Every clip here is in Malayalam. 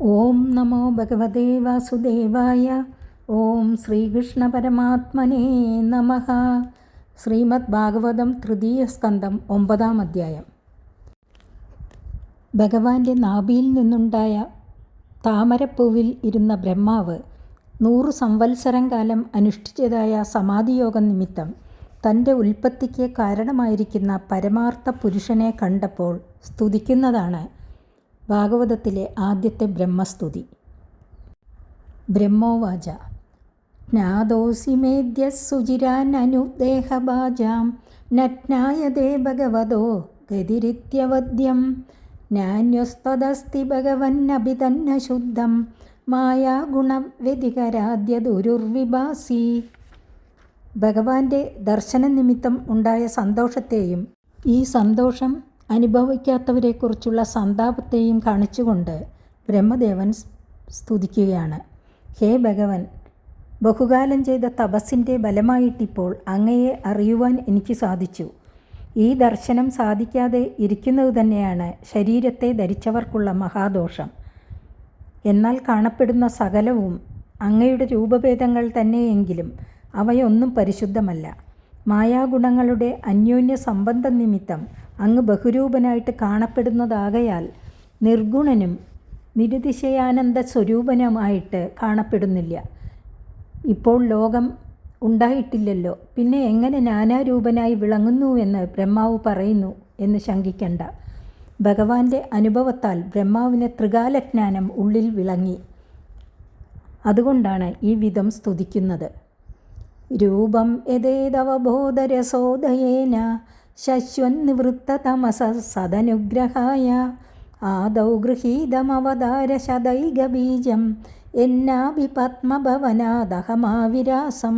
ഓം നമോ ഭഗവതേ വാസുദേവായ. ഓം ശ്രീകൃഷ്ണ പരമാത്മനേ നമഃ. ശ്രീമദ് ഭാഗവതം തൃതീയ സ്കന്ധം 9-ാം അധ്യായം. ഭഗവാന്റെ നാഭിയിൽ നിന്നുണ്ടായ താമരപ്പൂവിൽ ഇരുന്ന ബ്രഹ്മാവ് 100 സംവത്സരം കാലം അനുഷ്ഠിച്ചതായ സമാധിയോഗം നിമിത്തം തൻ്റെ ഉൽപ്പത്തിക്ക് കാരണമായിരിക്കുന്ന പരമാർത്ഥ പുരുഷനെ കണ്ടപ്പോൾ സ്തുതിക്കുന്നതാണ് ഭാഗവതത്തിലെ ആദ്യത്തെ ബ്രഹ്മസ്തുതി. ബ്രഹ്മോവാച ജ്ഞാതോസി മേദ്യ സുചിരാൻ അനുദേഹഭാജാം നജ്ഞായതേ ഭഗവതോ ഗതിരിത്യവദ്യം ജ്ഞാന്യസ്തദസ്തി ഭഗവന്നഭിതന്ന ശുദ്ധം മായാഗുണവ്യതികരാദ്യ ദുരുർവിഭാസി. ഭഗവാന്റെ ദർശനനിമിത്തം ഉണ്ടായ സന്തോഷത്തെയും ഈ സന്തോഷം അനുഭവിക്കാത്തവരെക്കുറിച്ചുള്ള സന്താപത്തെയും കാണിച്ചുകൊണ്ട് ബ്രഹ്മദേവൻ സ്തുതിക്കുകയാണ്. ഹേ ഭഗവൻ, ബഹുകാലം ചെയ്ത തപസ്സിൻ്റെ ബലമായിട്ടിപ്പോൾ അങ്ങയെ അറിയുവാൻ എനിക്ക് സാധിച്ചു. ഈ ദർശനം സാധിക്കാതെ ഇരിക്കുന്നത് തന്നെയാണ് ശരീരത്തെ ധരിച്ചവർക്കുള്ള മഹാദോഷം. എന്നാൽ കാണപ്പെടുന്ന സകലവും അങ്ങയുടെ രൂപഭേദങ്ങൾ തന്നെയെങ്കിലും അവയൊന്നും പരിശുദ്ധമല്ല. മായാഗുണങ്ങളുടെ അന്യോന്യ സംബന്ധം നിമിത്തം അങ്ങ് ബഹുരൂപനായിട്ട് കാണപ്പെടുന്നതാകയാൽ നിർഗുണനും നിരുതിശയാനന്ദ സ്വരൂപനുമായിട്ട് കാണപ്പെടുന്നില്ല. ഇപ്പോൾ ലോകം ഉണ്ടായിട്ടില്ലല്ലോ, പിന്നെ എങ്ങനെ നാനാരൂപനായി വിളങ്ങുന്നുവെന്ന് ബ്രഹ്മാവ് പറയുന്നു എന്ന് ശങ്കിക്കണ്ട. ഭഗവാന്റെ അനുഭവത്താൽ ബ്രഹ്മാവിന് ത്രികാലജ്ഞാനം ഉള്ളിൽ വിളങ്ങി. അതുകൊണ്ടാണ് ഈ വിധം സ്തുതിക്കുന്നത്. രൂപം യഥേതവബോധരസോദയേന ശശ്വന്നിവൃത്തതമസ സദനുഗ്രഹായ ആദൗ ഗൃഹീതമവതാരശതൈകബീജം എന്നാഭിപത്മഭവനാദഹമാവിരാസം.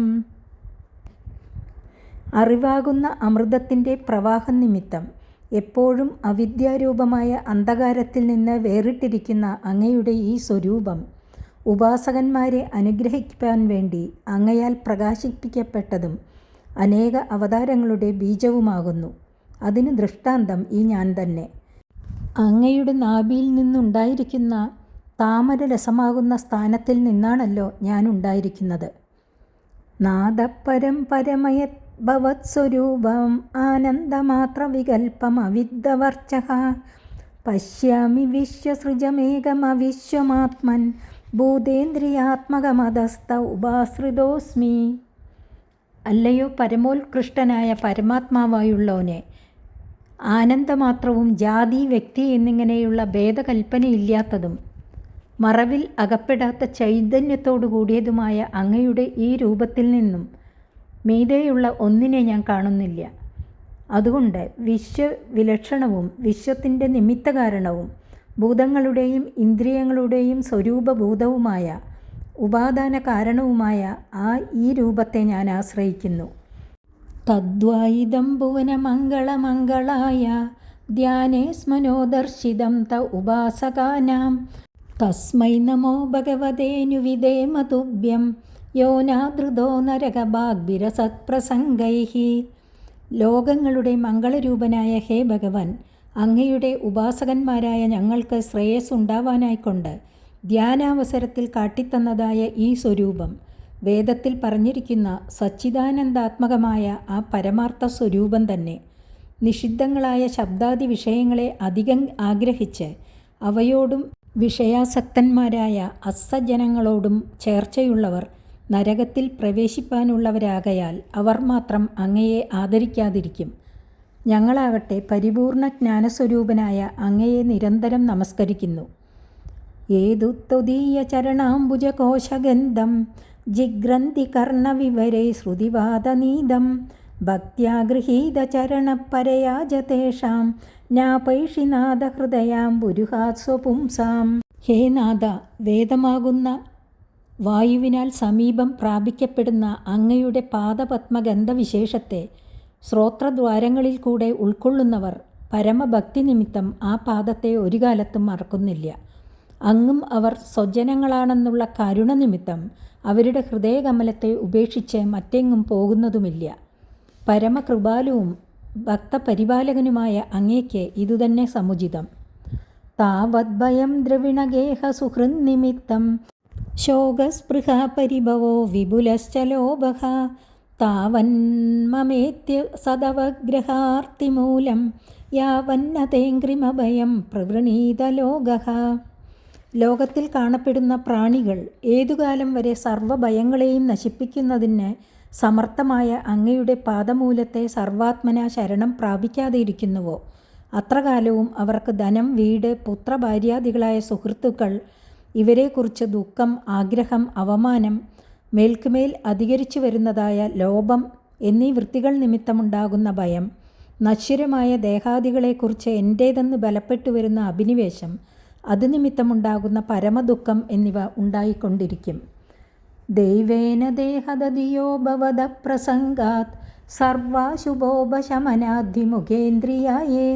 അറിവാകുന്ന അമൃതത്തിൻ്റെ പ്രവാഹം നിമിത്തം എപ്പോഴും അവിദ്യാരൂപമായ അന്ധകാരത്തിൽ നിന്ന് വേറിട്ടിരിക്കുന്ന അങ്ങയുടെ ഈ സ്വരൂപം ഉപാസകന്മാരെ അനുഗ്രഹിക്കാൻ വേണ്ടി അങ്ങയാൽ പ്രകാശിപ്പിക്കപ്പെട്ടതും അനേക അവതാരങ്ങളുടെ ബീജവുമാകുന്നു. അതിന് ദൃഷ്ടാന്തം ഈ ഞാൻ തന്നെ. അങ്ങയുടെ നാഭിയിൽ നിന്നുണ്ടായിരിക്കുന്ന താമരരസമാകുന്ന സ്ഥാനത്തിൽ നിന്നാണല്ലോ ഞാൻ ഉണ്ടായിരിക്കുന്നത്. നാദപരം പരമയത് ഭവത്സ്വരൂപം ആനന്ദമാത്ര വികൽപ്പം അവിദ്ദവർച്ചഃ പശ്യാമി വിശ്വസൃജമേകമവിശ്വമാത്മൻ ഭൂതേന്ദ്രിയാത്മകമതസ്ഥ ഉപാശ്രിതോസ്മി. അല്ലയോ പരമോത്കൃഷ്ടനായ പരമാത്മാവായുള്ളവനെ, ആനന്ദമാത്രവും ജാതി, വ്യക്തി എന്നിങ്ങനെയുള്ള ഭേദകൽപ്പനയില്ലാത്തതും മറവിൽ അകപ്പെടാത്ത ചൈതന്യത്തോടു കൂടിയതുമായ അങ്ങയുടെ ഈ രൂപത്തിൽ നിന്നും മീതെയുള്ള ഒന്നിനെ ഞാൻ കാണുന്നില്ല. അതുകൊണ്ട് വിശ്വവിലക്ഷണവും വിശ്വത്തിൻ്റെ നിമിത്തകാരണവും ഭൂതങ്ങളുടെയും ഇന്ദ്രിയങ്ങളുടെയും സ്വരൂപഭൂതവുമായ ഉപാദാന കാരണവുമായ ഈ രൂപത്തെ ഞാൻ ആശ്രയിക്കുന്നു. തദ്വായിദം ഭുവനമംഗളമംഗളായ ധ്യാനേ സ്മനോദർശിതം ത ഉപാസകാനാം തസ്മൈ നമോ ഭഗവതേനുവിധേമ തുഭ്യം യോനാധൃതോ നരകഭാഗ്ഭിരസത്പ്രസംഗൈഃ. ലോകങ്ങളുടെ മംഗളരൂപനായ ഹേ ഭഗവൻ, അങ്ങയുടെ ഉപാസകന്മാരായ ഞങ്ങൾക്ക് ശ്രേയസ് ഉണ്ടാവാനായിക്കൊണ്ട് ധ്യാനാവസരത്തിൽ കാട്ടിത്തന്നതായ ഈ സ്വരൂപം വേദത്തിൽ പറഞ്ഞിരിക്കുന്ന സച്ചിദാനന്ദാത്മകമായ ആ പരമാർത്ഥ സ്വരൂപം തന്നെ. നിഷിദ്ധങ്ങളായ ശബ്ദാദി വിഷയങ്ങളെ അധികം ആഗ്രഹിച്ച് അവയോടും വിഷയാസക്തന്മാരായ അസജ്ജനങ്ങളോടും ചേർച്ചയുള്ളവർ നരകത്തിൽ പ്രവേശിപ്പാനുള്ളവരാകയാൽ അവർ മാത്രം അങ്ങയെ ആദരിക്കാതിരിക്കും. ഞങ്ങളാകട്ടെ പരിപൂർണ ജ്ഞാനസ്വരൂപനായ അങ്ങയെ നിരന്തരം നമസ്കരിക്കുന്നു. ഏതു ത്വദീയ ചരണാംബുജകോശഗന്ധം ജിഗ്രന്ഥി കർണവിവരേ ശ്രുതിവാദനീതം ഭക്ത്യാ ഗൃഹീത ചരണപരയാജതേഷാം നാപൈഷിനാഥ ഹൃദയാം പുരുഹാസ്വപുംസാം. ഹേ നാഥ, വേദമാകുന്ന വായുവിനാൽ സമീപം പ്രാപിക്കപ്പെടുന്ന അങ്ങയുടെ പാദപത്മഗന്ധവിശേഷത്തെ ശ്രോത്രദ്വാരങ്ങളിൽ കൂടെ ഉൾക്കൊള്ളുന്നവർ പരമഭക്തി നിമിത്തം ആ പാദത്തെ ഒരു കാലത്തും മറക്കുന്നില്ല. അങ്ങും അവർ സ്വജനങ്ങളാണെന്നുള്ള കരുണ നിമിത്തം അവരുടെ ഹൃദയകമലത്തെ ഉപേക്ഷിച്ച് മറ്റെങ്ങും പോകുന്നതുമില്ല. പരമകൃപാലുവും ഭക്തപരിപാലകനുമായ അങ്ങേക്ക് ഇതുതന്നെ സമുചിതം. താവദ്ഭയം ദ്രവിണഗേഹ സുഹൃന്നിമിത്തം ശോകസ്പൃഹ പരിഭവോ വിപുലശ്ച ലോഭഃ താവന്മമേത്യ സദവഗ്രഹാർത്തിമൂലം യാവന്നതേങ്ക്രിമഭയം പ്രവൃണീത ലോകഃ. ലോകത്തിൽ കാണപ്പെടുന്ന പ്രാണികൾ ഏതുകാലം വരെ സർവഭയങ്ങളെയും നശിപ്പിക്കുന്നതിന് സമർത്ഥമായ അങ്ങയുടെ പാദമൂലത്തെ സർവാത്മന ശരണം പ്രാപിക്കാതെ ഇരിക്കുന്നുവോ അത്രകാലവും അവർക്ക് ധനം, വീട്, പുത്രഭാര്യാദികളായ സുഹൃത്തുക്കൾ, ഇവരെക്കുറിച്ച് ദുഃഖം, ആഗ്രഹം, അവമാനം, മേൽക്കുമേൽ അധികരിച്ചു വരുന്നതായ ലോഭം എന്നീ വൃത്തികൾ നിമിത്തമുണ്ടാകുന്ന ഭയം, നശ്വരമായ ദേഹാദികളെക്കുറിച്ച് എൻ്റേതെന്ന് ബലപ്പെട്ടു വരുന്ന അഭിനിവേശം, അത് നിമിത്തമുണ്ടാകുന്ന പരമദുഃഖം എന്നിവ ഉണ്ടായിക്കൊണ്ടിരിക്കും. ദൈവേന ദേഹദതിയോ ഭവത പ്രസംഗാത് സർവാശുഭോപശമനാദ്വിമുഖേന്ദ്രിയായേ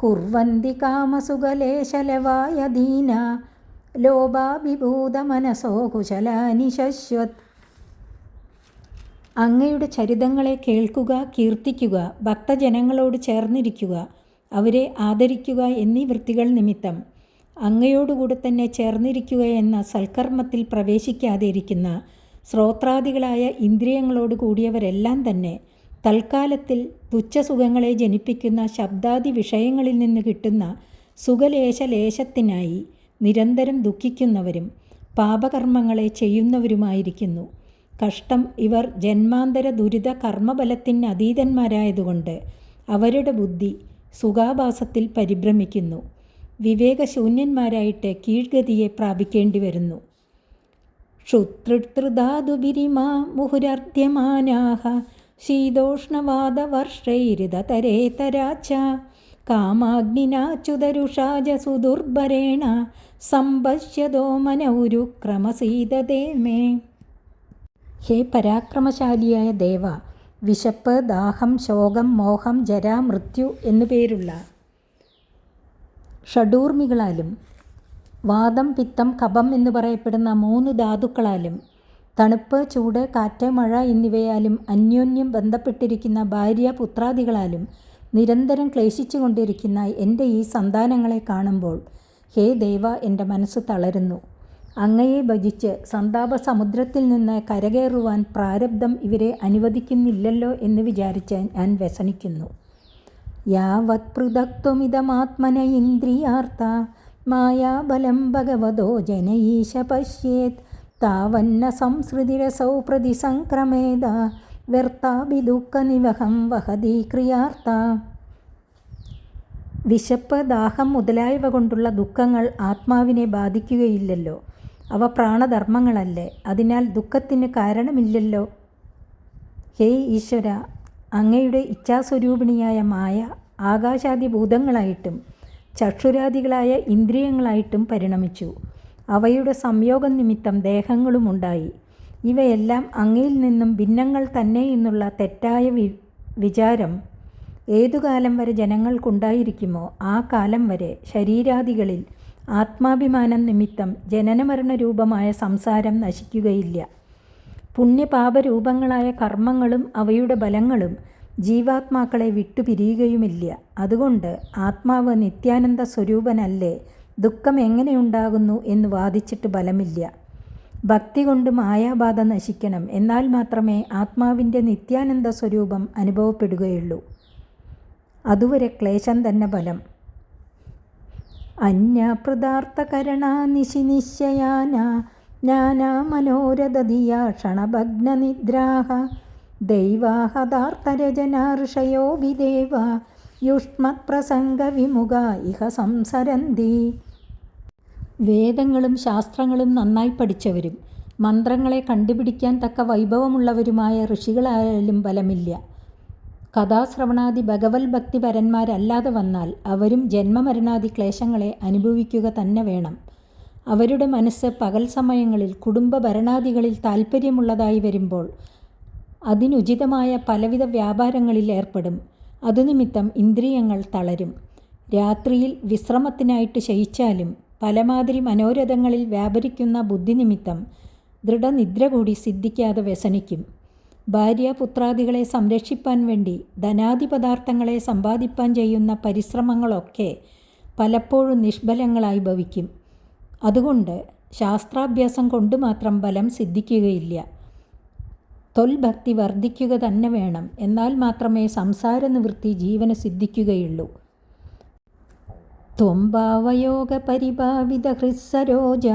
കുർവന്തി കാമസുഖലേശലവായ ദീന ലോഭാഭിഭൂതമനസോ കുശലാനി ശശ്വത്. അങ്ങയുടെ ചരിതങ്ങളെ കേൾക്കുക, കീർത്തിക്കുക, ഭക്തജനങ്ങളോട് ചേർന്നിരിക്കുക, അവരെ ആദരിക്കുക എന്നീ വൃത്തികൾ നിമിത്തം അങ്ങയോടുകൂടെ തന്നെ ചേർന്നിരിക്കുക എന്ന സൽക്കർമ്മത്തിൽ പ്രവേശിക്കാതെ ഇരിക്കുന്ന ശ്രോത്രാദികളായ ഇന്ദ്രിയങ്ങളോട് കൂടിയവരെല്ലാം തന്നെ തൽക്കാലത്തിൽ തുച്ഛസുഖങ്ങളെ ജനിപ്പിക്കുന്ന ശബ്ദാദി വിഷയങ്ങളിൽ നിന്ന് കിട്ടുന്ന സുഖലേശലേശത്തിനായി നിരന്തരം ദുഃഖിക്കുന്നവരും പാപകർമ്മങ്ങളെ ചെയ്യുന്നവരുമായിരിക്കുന്നു. കഷ്ടം, ഇവർ ജന്മാന്തര ദുരിത കർമ്മബലത്തിന് അതീതന്മാരായതുകൊണ്ട് അവരുടെ ബുദ്ധി സുഖാഭാസത്തിൽ പരിഭ്രമിക്കുന്നു. വിവേകശൂന്യന്മാരായിട്ട് കീഴ്ഗതിയെ പ്രാപിക്കേണ്ടി വരുന്നു. ക്ഷുത്രിധാതുബിരിമാ മുഹുരർദ്ധ്യമാനാഹ ശീതോഷ്ണവാദവർഷൈരിതരേതരാച്ച കാമാഗ്നിനാച്യുതരുഷാജ സുദുർഭരേണ സംപശ്യതോ മനൗരു ക്രമസീതതേ മേ. ഹേ പരാക്രമശാലിയായ ദേവ, വിശപ്പ്, ദാഹം, ശോകം, മോഹം, ജര, മൃത്യു എന്നുപേരുള്ള ഷഡൂർമികളാലും വാതം, പിത്തം, കഫം എന്നു പറയപ്പെടുന്ന 3 ധാതുക്കളാലും തണുപ്പ്, ചൂട്, കാറ്റ്, മഴ എന്നിവയാലും അന്യോന്യം ബന്ധപ്പെട്ടിരിക്കുന്ന ഭാര്യ, പുത്രാദികളാലും നിരന്തരം ക്ലേശിച്ചു കൊണ്ടിരിക്കുന്ന എൻ്റെ ഈ സന്താനങ്ങളെ കാണുമ്പോൾ ഹേ ദേവ, എൻ്റെ മനസ്സ് തളരുന്നു. അങ്ങയെ ഭജിച്ച് സന്താപ സമുദ്രത്തിൽ നിന്ന് കരകയറുവാൻ പ്രാരബ്ധം ഇവരെ അനുവദിക്കുന്നില്ലല്ലോ എന്ന് വിചാരിച്ച് ഞാൻ വ്യസനിക്കുന്നു. യാവത് പൃഥക്ത്വമിദമാത്മന ഇന്ദ്രിയാർത്ഥ മായാബലം ഭഗവതോ ജനഈശ പശ്യേത് താവന്ന സംസൃതിരസൗ പ്രതിസംക്രമേത വ്യർത്ഥാഭിദുഃഖനിവഹം വഹതി ക്രിയാർത്ഥ. വിശപ്പ്, ദാഹം മുതലായവ കൊണ്ടുള്ള ദുഃഖങ്ങൾ ആത്മാവിനെ ബാധിക്കുകയില്ലല്ലോ. അവ പ്രാണധർമ്മങ്ങളല്ലേ, അതിനാൽ ദുഃഖത്തിന് കാരണമില്ലല്ലോ. ഹേ ഈശ്വര, അങ്ങയുടെ ഇച്ഛാസ്വരൂപിണിയായ മായ ആകാശാദി ഭൂതങ്ങളായിട്ടും ചക്ഷുരാദികളായ ഇന്ദ്രിയങ്ങളായിട്ടും പരിണമിച്ചു. അവയുടെ സംയോഗം നിമിത്തം ദേഹങ്ങളുമുണ്ടായി. ഇവയെല്ലാം അങ്ങയിൽ നിന്നും ഭിന്നങ്ങൾ തന്നെ എന്നുള്ള തെറ്റായ വിചാരം ഏതുകാലം വരെ ജനങ്ങൾക്കുണ്ടായിരിക്കുമോ ആ കാലം വരെ ശരീരാദികളിൽ ആത്മാഭിമാനം നിമിത്തം ജനനമരണ രൂപമായ സംസാരം നശിക്കുകയില്ല. പുണ്യപാപരൂപങ്ങളായ കർമ്മങ്ങളും അവയുടെ ബലങ്ങളും ജീവാത്മാക്കളെ വിട്ടുപിരിയുകയുമില്ല. അതുകൊണ്ട് ആത്മാവ് നിത്യാനന്ദ സ്വരൂപനല്ലേ, ദുഃഖം എങ്ങനെയുണ്ടാകുന്നു എന്ന് വാദിച്ചിട്ട് ഫലമില്ല. ഭക്തി കൊണ്ട് മായാബാധ നശിക്കണം, എന്നാൽ മാത്രമേ ആത്മാവിൻ്റെ നിത്യാനന്ദ സ്വരൂപം അനുഭവപ്പെടുകയുള്ളൂ. അതുവരെ ക്ലേശം തന്നെ ഫലം. അന്യപ്രദാർത്ഥകരണ നിശിനിശ്ചയാന ജ്ഞാനാ മനോരഥധിയാ ക്ഷണഭഗ്നനിദ്രാഹ ദൈവാഹതാർത്ഥരചനാർഷയോഭിദേവ യുഷ്മത്പ്രസംഗവിമുഖ ഇഹ സംസരന്തി. വേദങ്ങളും ശാസ്ത്രങ്ങളും നന്നായി പഠിച്ചവരും മന്ത്രങ്ങളെ കണ്ടുപിടിക്കാൻ തക്ക വൈഭവമുള്ളവരുമായ ഋഷികളായാലും ഫലമില്ല. കഥാശ്രവണാദി ഭഗവത് ഭക്തിപരന്മാരല്ലാതെ വന്നാൽ അവരും ജന്മമരണാദി ക്ലേശങ്ങളെ അനുഭവിക്കുക തന്നെ വേണം. അവരുടെ മനസ്സ് പകൽ സമയങ്ങളിൽ കുടുംബ ഭരണാദികളിൽ താൽപ്പര്യമുള്ളതായി വരുമ്പോൾ അതിനുചിതമായ പലവിധ വ്യാപാരങ്ങളിൽ ഏർപ്പെടും. അതുനിമിത്തം ഇന്ദ്രിയങ്ങൾ തളരും. രാത്രിയിൽ വിശ്രമത്തിനായിട്ട് ശയിച്ചാലും പലമാതിരി മനോരഥങ്ങളിൽ വ്യാപരിക്കുന്ന ബുദ്ധിനിമിത്തം ദൃഢനിദ്ര കൂടി സിദ്ധിക്കാതെ വ്യസനിക്കും. ഭാര്യ, പുത്രാദികളെ സംരക്ഷിപ്പാൻ വേണ്ടി ധനാദിപദാർത്ഥങ്ങളെ സമ്പാദിപ്പാൻ ചെയ്യുന്ന പരിശ്രമങ്ങളൊക്കെ പലപ്പോഴും നിഷ്ഫലങ്ങളായി ഭവിക്കും. അതുകൊണ്ട് ശാസ്ത്രാഭ്യാസം കൊണ്ട് മാത്രം ബലം സിദ്ധിക്കുകയില്ല. തൊൽഭക്തി വർദ്ധിക്കുക തന്നെ വേണം. എന്നാൽ മാത്രമേ സംസാര നിവൃത്തി ജീവന് സിദ്ധിക്കുകയുള്ളൂ. ത്വംഭാവയോഗ പരിഭാവിത ഹൃത്സരോജ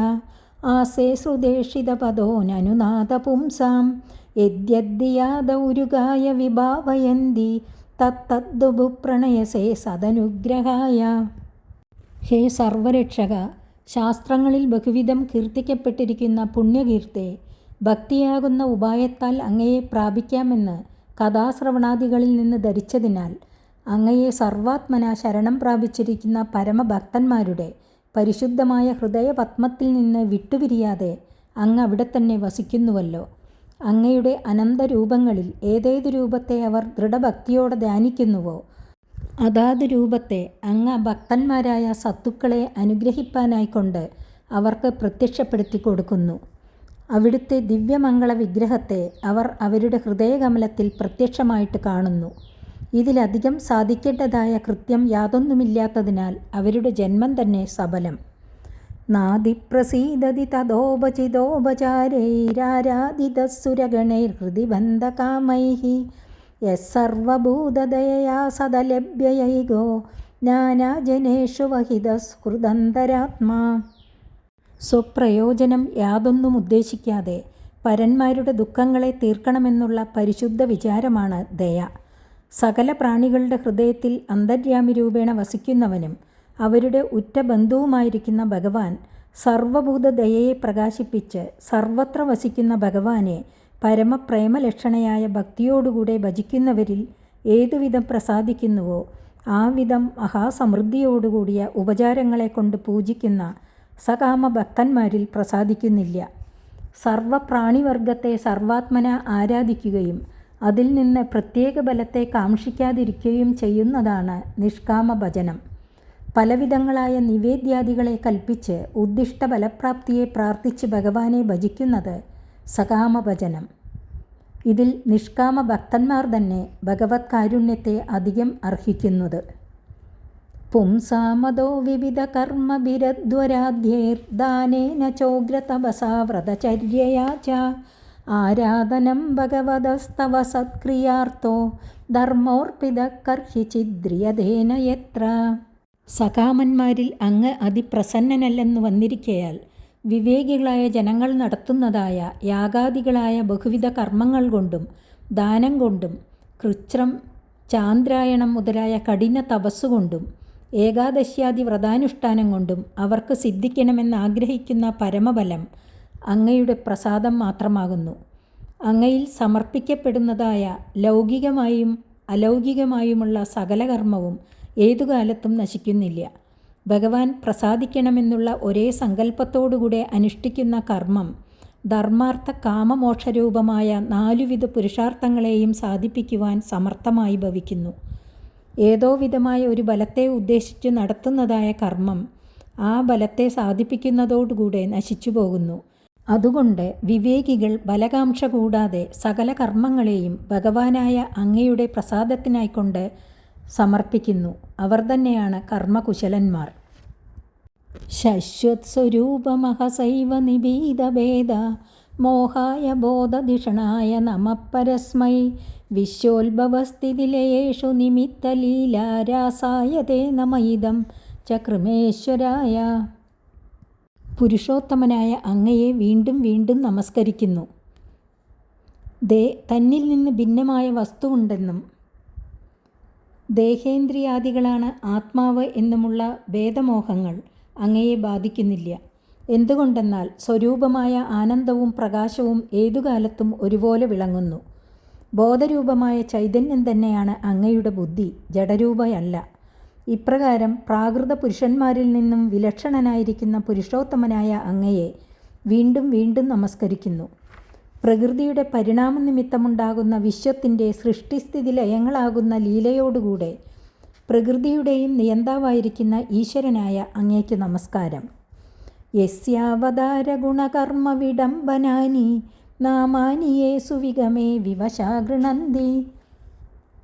ആസേ ശ്രുതേഷിത പദോനനുനാദ പുംസാം യദ്യദ്യാദൗരുകായ വിഭാവയന്തി തത്തദ്ദുഭു പ്രണയസേ സദനുഗ്രഹായ. ഹേ സർവരക്ഷക, ശാസ്ത്രങ്ങളിൽ ബഹുവിധം കീർത്തിക്കപ്പെട്ടിരിക്കുന്ന പുണ്യകീർത്തെ, ഭക്തിയാകുന്ന ഉപായത്താൽ അങ്ങയെ പ്രാപിക്കാമെന്ന് കഥാശ്രവണാദികളിൽ നിന്ന് ധരിച്ചതിനാൽ അങ്ങയെ സർവാത്മന ശരണം പ്രാപിച്ചിരിക്കുന്ന പരമഭക്തന്മാരുടെ പരിശുദ്ധമായ ഹൃദയപത്മത്തിൽ നിന്ന് വിട്ടുപിരിയാതെ അങ്ങ് അവിടെ തന്നെ വസിക്കുന്നുവല്ലോ. അങ്ങയുടെ അനന്തരൂപങ്ങളിൽ ഏതേതു രൂപത്തെ അവർ ദൃഢഭക്തിയോടെ ധ്യാനിക്കുന്നുവോ അതാത് രൂപത്തെ അങ്ങ് ഭക്തന്മാരായ സത്തുക്കളെ അനുഗ്രഹിപ്പാനായിക്കൊണ്ട് അവർക്ക് പ്രത്യക്ഷപ്പെടുത്തി കൊടുക്കുന്നു. അവിടുത്തെ ദിവ്യമംഗള വിഗ്രഹത്തെ അവർ അവരുടെ ഹൃദയകമലത്തിൽ പ്രത്യക്ഷമായിട്ട് കാണുന്നു. ഇതിലധികം സാധിക്കേണ്ടതായ കൃത്യം യാതൊന്നുമില്ലാത്തതിനാൽ അവരുടെ ജന്മം തന്നെ സഫലം. നാദിപ്രസീദതി തഥോപചിതോപചാരൈരാരാധിതസുരഗണൈർഹൃദി ബന്ധകാമൈഃ യസ്സർവഭൂതദയയാ സദലഭ്യയൈകോ നാനാജനേഷു വഹിതസ്ഹൃദന്തരാത്മാ. സ്വപ്രയോജനം യാതൊന്നും ഉദ്ദേശിക്കാതെ പരന്മാരുടെ ദുഃഖങ്ങളെ തീർക്കണമെന്നുള്ള പരിശുദ്ധ വിചാരമാണ് ദയ. സകല പ്രാണികളുടെ ഹൃദയത്തിൽ അന്തര്യാമി രൂപേണ വസിക്കുന്നവനും അവരുടെ ഉറ്റ ബന്ധുവുമായിരിക്കുന്ന ഭഗവാൻ സർവഭൂത ദയയെ പ്രകാശിപ്പിച്ച് സർവത്ര വസിക്കുന്ന ഭഗവാനെ പരമപ്രേമലക്ഷണയായ ഭക്തിയോടുകൂടെ ഭജിക്കുന്നവരിൽ ഏതുവിധം പ്രസാദിക്കുന്നുവോ ആ വിധം മഹാസമൃദ്ധിയോടുകൂടിയ ഉപചാരങ്ങളെ കൊണ്ട് പൂജിക്കുന്ന സകാമ ഭക്തന്മാരിൽ പ്രസാദിക്കുന്നില്ല. സർവപ്രാണിവർഗത്തെ സർവാത്മന ആരാധിക്കുകയും അതിൽ നിന്ന് പ്രത്യേക ബലത്തെ കാക്ഷിക്കാതിരിക്കുകയും ചെയ്യുന്നതാണ് നിഷ്കാമ ഭജനം. പലവിധങ്ങളായ നിവേദ്യാദികളെ കൽപ്പിച്ച് ഉദ്ദിഷ്ട ഫലപ്രാപ്തിയെ പ്രാർത്ഥിച്ച് ഭഗവാനെ ഭജിക്കുന്നത് സകാമ ഭജനം. ഇതിൽ നിഷ്കാമ ഭക്തന്മാർ തന്നെ ഭഗവത് കാരുണ്യത്തെ അധികം അർഹിക്കുന്നത്. പുംസാമതോ വിവിധ കർമ്മഭിരദ്വരാധ്യേർദാനേന ചോഗ്രതപസാ വ്രതചര്യയാ ച ആരാധനം ഭഗവതസ്തവ സത്ക്രിയാർത്ഥോ ധർമ്മോർപ്പിത കർഹിചിദ്രിയതേന യത്ര. സകാമന്മാരിൽ അങ്ങ് അതിപ്രസന്നനല്ലെന്ന് വന്നിരിക്കയാൽ വിവേകികളായ ജനങ്ങൾ നടത്തുന്നതായ യാഗാദികളായ ബഹുവിധ കർമ്മങ്ങൾ കൊണ്ടും ദാനം കൊണ്ടും കൃച്ഛ്രം ചാന്ദ്രായണം മുതലായ കഠിന തപസ്സുകൊണ്ടും ഏകാദശ്യാദി വ്രതാനുഷ്ഠാനം കൊണ്ടും അവർക്ക് സിദ്ധിക്കണമെന്ന് ആഗ്രഹിക്കുന്ന പരമബലം അങ്ങയുടെ പ്രസാദം മാത്രമാകുന്നു. അങ്ങയിൽ സമർപ്പിക്കപ്പെടുന്നതായ ലൗകികമായും അലൗകികമായുമുള്ള സകല കർമ്മവും ഏതുകാലത്തും നശിക്കുന്നില്ല. ഭഗവാൻ പ്രസാദിക്കണമെന്നുള്ള ഒരേ സങ്കല്പത്തോടുകൂടെ അനുഷ്ഠിക്കുന്ന കർമ്മം ധർമാർത്ഥ കാമമോക്ഷരൂപമായ 4 വിധ പുരുഷാർത്ഥങ്ങളെയും സാധിപ്പിക്കുവാൻ സമർത്ഥമായി ഭവിക്കുന്നു. ഏതോ വിധമായ ഒരു ബലത്തെ ഉദ്ദേശിച്ച് നടത്തുന്നതായ കർമ്മം ആ ബലത്തെ സാധിപ്പിക്കുന്നതോടുകൂടെ നശിച്ചു പോകുന്നു. അതുകൊണ്ട് വിവേകികൾ ബലകാംക്ഷ കൂടാതെ സകല കർമ്മങ്ങളെയും ഭഗവാനായ അങ്ങയുടെ പ്രസാദത്തിനായിക്കൊണ്ട് സമർപ്പിക്കുന്നു. അവർ തന്നെയാണ് കർമ്മകുശലന്മാർ. ശശ്വത്സ്വരൂപമഹസൈവ നിബീതഭേദ മോഹായ ബോധധിഷണായ നമഃ പരസ്മൈ വിശ്വോത്ഭവസ്ഥിതിലയേഷു നിമിത്തലീലാരാസായ തേ നമയിദം ചക്രമേശ്വരായ. പുരുഷോത്തമനായ അങ്ങയെ വീണ്ടും വീണ്ടും നമസ്കരിക്കുന്നു. തന്നിൽ നിന്ന് ഭിന്നമായ വസ്തുവുണ്ടെന്നും ദേഹേന്ദ്രിയാദികളാണ് ആത്മാവ് എന്നുമുള്ള ഭേദമോഹങ്ങൾ അങ്ങയെ ബാധിക്കുന്നില്ല. എന്തുകൊണ്ടെന്നാൽ സ്വരൂപമായ ആനന്ദവും പ്രകാശവും ഏതുകാലത്തും ഒരുപോലെ വിളങ്ങുന്നു. ബോധരൂപമായ ചൈതന്യം തന്നെയാണ് അങ്ങയുടെ ബുദ്ധി, ജഡരൂപയല്ല. ഇപ്രകാരം പ്രാകൃത പുരുഷന്മാരിൽ നിന്നും വിലക്ഷണനായിരിക്കുന്ന പുരുഷോത്തമനായ അങ്ങയെ വീണ്ടും വീണ്ടും നമസ്കരിക്കുന്നു. പ്രകൃതിയുടെ പരിണാമനിമിത്തമുണ്ടാകുന്ന വിശ്വത്തിൻ്റെ സൃഷ്ടിസ്ഥിതി ലയങ്ങളാകുന്ന ലീലയോടുകൂടെ പ്രകൃതിയുടെയും നിയന്താവായിരിക്കുന്ന ഈശ്വരനായ അങ്ങേക്ക് നമസ്കാരം. യസ്യാവതാര ഗുണകർമ്മ വിഡംബനാനി നാമാനി യേസു വിഗമേ വിവശാ ഗൃണന്തി.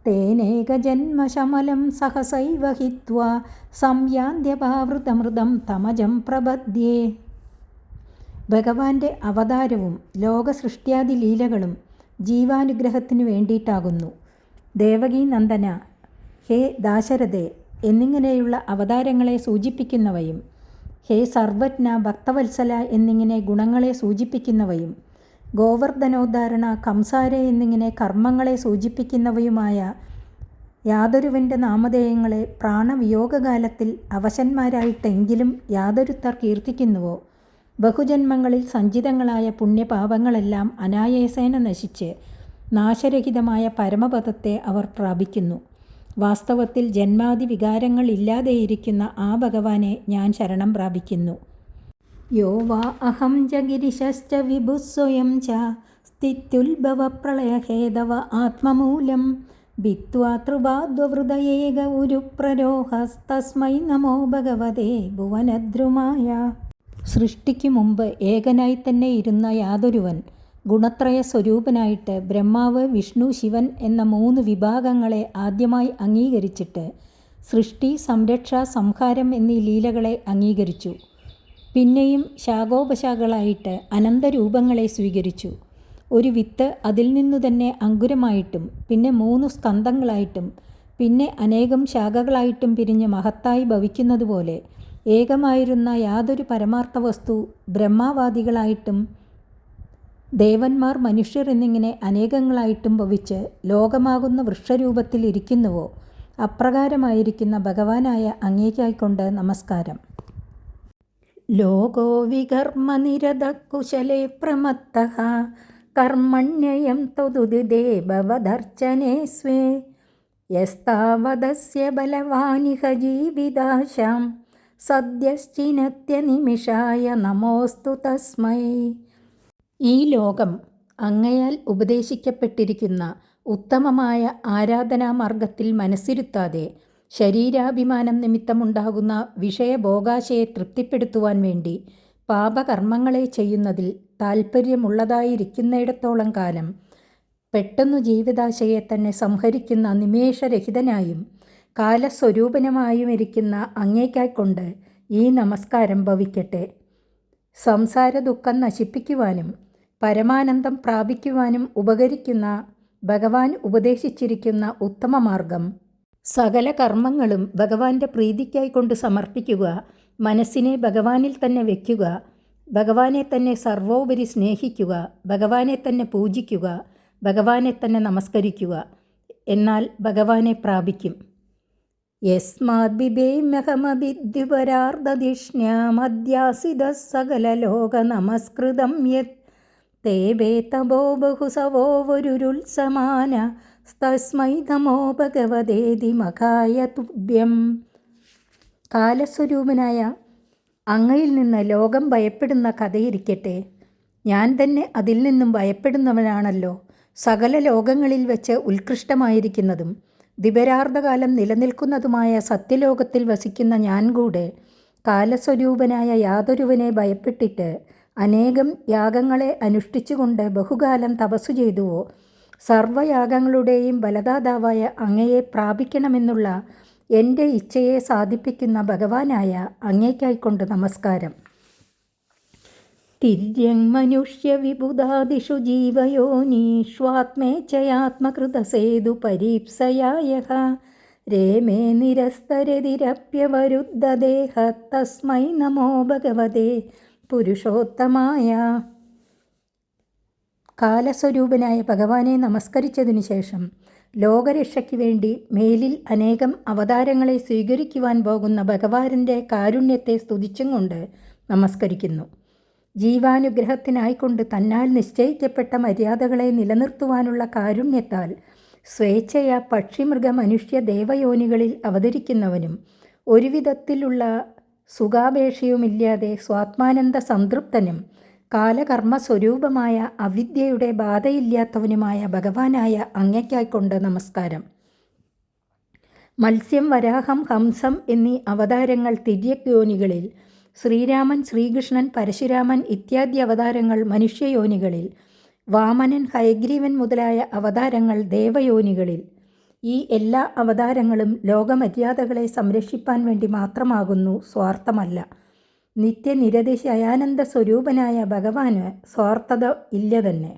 തേനേകജന്മശമലം സഹസൈവ ഹിത്വാ സംയാന്ത്യപാവൃതമൃതം തമജം പ്രപദ്യേ. ഭഗവാന്റെ അവതാരവും ലോകസൃഷ്ട്യാദി ലീലകളും ജീവാനുഗ്രഹത്തിനു വേണ്ടിയിട്ടാകുന്നു. ദേവകീനന്ദന, ഹേ ദാശരഥേ എന്നിങ്ങനെയുള്ള അവതാരങ്ങളെ സൂചിപ്പിക്കുന്നവയും ഹേ സർവജ്ഞ ഭക്തവത്സല എന്നിങ്ങനെ ഗുണങ്ങളെ സൂചിപ്പിക്കുന്നവയും ഗോവർദ്ധനോദ്ധാരണ കംസാരെ എന്നിങ്ങനെ കർമ്മങ്ങളെ സൂചിപ്പിക്കുന്നവയുമായ യാതൊരുവൻ്റെ നാമധേയങ്ങളെ പ്രാണവിയോഗകാലത്തിൽ അവശന്മാരായിട്ടെങ്കിലും യാതൊരുത്തർ കീർത്തിക്കുന്നുവോ ബഹുജന്മങ്ങളിൽ സഞ്ചിതങ്ങളായ പുണ്യപാപങ്ങളെല്ലാം അനായാസേന നശിച്ച് നാശരഹിതമായ പരമപദത്തെ അവർ പ്രാപിക്കുന്നു. വാസ്തവത്തിൽ ജന്മാദി വികാരങ്ങൾ ഇല്ലാതെയിരിക്കുന്ന ആ ഭഗവാനെ ഞാൻ ശരണം പ്രാപിക്കുന്നു. യോ വാ അഹം ച ഗിരിശശ്ച വിഭുസ്വയം ച സ്ഥിത്യുത്ഭവപ്രളയഹേതവ ആത്മമൂലം ഭിത്വാ ത്രിപാദ്വവൃതയേക ഉരുപ്രരോഹസ്തസ്മൈ നമോ ഭഗവതേ ഭുവനദ്രുമായ. സൃഷ്ടിക്കു മുമ്പ് ഏകനായി തന്നെ ഇരുന്ന യാതൊരുവൻ ഗുണത്രയ സ്വരൂപനായിട്ട് ബ്രഹ്മാവ്, വിഷ്ണു, ശിവൻ എന്ന 3 വിഭാഗങ്ങളെ ആദ്യമായി അംഗീകരിച്ചിട്ട് സൃഷ്ടി, സംരക്ഷ, സംഹാരം എന്നീ ലീലകളെ അംഗീകരിച്ചു. പിന്നെയും ശാഖോപശാഖകളായിട്ട് അനന്തരൂപങ്ങളെ സ്വീകരിച്ചു. ഒരു വിത്ത് അതിൽ നിന്നു തന്നെ അങ്കുരമായിട്ടും പിന്നെ 3 സ്കന്ധങ്ങളായിട്ടും പിന്നെ അനേകം ശാഖകളായിട്ടും പിരിഞ്ഞ് മഹത്തായി ഭവിക്കുന്നതുപോലെ ഏകമായിരുന്ന യാതൊരു പരമാർത്ഥ വസ്തു ബ്രഹ്മാവാദികളായിട്ടും ദേവന്മാർ, മനുഷ്യർ എന്നിങ്ങനെ അനേകങ്ങളായിട്ടും ഭവിച്ച് ലോകമാകുന്ന വൃക്ഷരൂപത്തിൽ ഇരിക്കുന്നുവോ അപ്രകാരമായിരിക്കുന്ന ഭഗവാനായ അങ്ങേക്കായിക്കൊണ്ട് നമസ്കാരം. ലോകോ വികർമ്മനിരത കുശലേ പ്രമത്തഃ കർമ്മണ്യയം ത്വദുദിതേ ഭവദർച്ചനേ സ്വേ യസ്താവദസ്യ ബലവാനിഹ ജീവിതാശാം സദ്യശ്ചിനത്യനിമിഷായ നമോസ്തു തസ്മൈ. ഈ ലോകം അങ്ങയാൽ ഉപദേശിക്കപ്പെട്ടിരിക്കുന്ന ഉത്തമമായ ആരാധനാമാർഗത്തിൽ മനസ്സിരുത്താതെ ശരീരാഭിമാനം നിമിത്തമുണ്ടാകുന്ന വിഷയഭോഗാശയെ തൃപ്തിപ്പെടുത്തുവാൻ വേണ്ടി പാപകർമ്മങ്ങളെ ചെയ്യുന്നതിൽ താൽപ്പര്യമുള്ളതായിരിക്കുന്നിടത്തോളം കാലം പെട്ടെന്നു ജീവിതാശയെ തന്നെ സംഹരിക്കുന്ന നിമേഷരഹിതനായും കാലസ്വരൂപനുമായുമിരിക്കുന്ന അങ്ങേക്കായിക്കൊണ്ട് ഈ നമസ്കാരം ഭവിക്കട്ടെ. സംസാര ദുഃഖം നശിപ്പിക്കുവാനും പരമാനന്ദം പ്രാപിക്കുവാനും ഉപകരിക്കുന്ന ഭഗവാൻ ഉപദേശിച്ചിരിക്കുന്ന ഉത്തമമാർഗം സകല കർമ്മങ്ങളും ഭഗവാന്റെ പ്രീതിക്കായിക്കൊണ്ട് സമർപ്പിക്കുക, മനസ്സിനെ ഭഗവാനിൽ തന്നെ വയ്ക്കുക, ഭഗവാനെ തന്നെ സർവോപരി സ്നേഹിക്കുക, ഭഗവാനെ തന്നെ പൂജിക്കുക, ഭഗവാനെ തന്നെ നമസ്കരിക്കുക. എന്നാൽ ഭഗവാനെ പ്രാപിക്കും. യസ്മാദ്ബിഭേമ്യഹമഭിദ്യുപരാർദ്ധധിഷ്ണ്യാമധ്യാസിതഃ സകലലോക നമസ്കൃതം യത് തേവേ തപോ ബഹുസവോവരുരുത്സമാന തസ്മൈ നമോ ഭഗവതേതി മഖായ തുഭ്യം. കാലസ്വരൂപനായ അങ്ങയിൽ നിന്ന് ലോകം ഭയപ്പെടുന്ന കഥയിരിക്കട്ടെ. ഞാൻ തന്നെ അതിൽ നിന്നും ഭയപ്പെടുന്നവനാണല്ലോ. സകല ലോകങ്ങളിൽ വെച്ച് ഉത്കൃഷ്ടമായിരിക്കുന്നതും ദിപരാർദ്ധകാലം നിലനിൽക്കുന്നതുമായ സത്യലോകത്തിൽ വസിക്കുന്ന ഞാൻ കൂടെ കാലസ്വരൂപനായ യാതൊരുവനെ ഭയപ്പെട്ടിട്ട് അനേകം യാഗങ്ങളെ അനുഷ്ഠിച്ചുകൊണ്ട് ബഹുകാലം തപസ്സു ചെയ്തുവോ സർവയാഗങ്ങളുടെയും ബലദാതാവായ അങ്ങയെ പ്രാപിക്കണമെന്നുള്ള എൻ്റെ ഇച്ഛയെ സാധിപ്പിക്കുന്ന ഭഗവാനായ അങ്ങേക്കായിക്കൊണ്ട് നമസ്കാരം. തിര്യങ് മനുഷ്യ വിബുധാദിഷു ജീവയോനീഷ്വാത്മേച്ഛയാത്മകൃതസേതു പരീപ്സയായഃ രേമേ നിരസ്തരതിരപ്യവരുദ്ധദേഹ തസ്മൈ നമോ ഭഗവതേ പുരുഷോത്തമായ. കാലസ്വരൂപനായ ഭഗവാനെ നമസ്കരിച്ചതിനു ശേഷം ലോകരക്ഷയ്ക്ക് വേണ്ടി മേലിൽ അനേകം അവതാരങ്ങളെ സ്വീകരിക്കുവാൻ പോകുന്ന ഭഗവാന്റെ കാരുണ്യത്തെ സ്തുതിച്ചും കൊണ്ട് നമസ്കരിക്കുന്നു. ജീവാനുഗ്രഹത്തിനായിക്കൊണ്ട് തന്നാൽ നിശ്ചയിക്കപ്പെട്ട മര്യാദകളെ നിലനിർത്തുവാനുള്ള കാരുണ്യത്താൽ സ്വേച്ഛയ പക്ഷിമൃഗ മനുഷ്യ ദേവയോനികളിൽ അവതരിക്കുന്നവനും ഒരുവിധത്തിലുള്ള സുഖാപേക്ഷയുമില്ലാതെ സ്വാത്മാനന്ദ സംതൃപ്തനും കാലകർമ്മസ്വരൂപമായ അവിദ്യയുടെ ബാധയില്ലാത്തവനുമായ ഭഗവാനായ അങ്ങയ്ക്കായിക്കൊണ്ട് നമസ്കാരം. മത്സ്യം, വരാഹം, ഹംസം എന്നീ അവതാരങ്ങൾ തിര്യയോനികളിൽ, ശ്രീരാമൻ, ശ്രീകൃഷ്ണൻ, പരശുരാമൻ ഇത്യാദി അവതാരങ്ങൾ മനുഷ്യയോനികളിൽ, വാമനൻ, ഹയഗ്രീവൻ മുതലായ അവതാരങ്ങൾ ദേവയോനികളിൽ, ഈ എല്ലാ അവതാരങ്ങളും ലോകമര്യാദകളെ സംരക്ഷിപ്പാൻ വേണ്ടി മാത്രമാകുന്നു, സ്വാർത്ഥമല്ല. നിത്യനിരതിശയാനന്ദ സ്വരൂപനായ ഭഗവാന് സ്വാർത്ഥത ഇല്ല തന്നെ.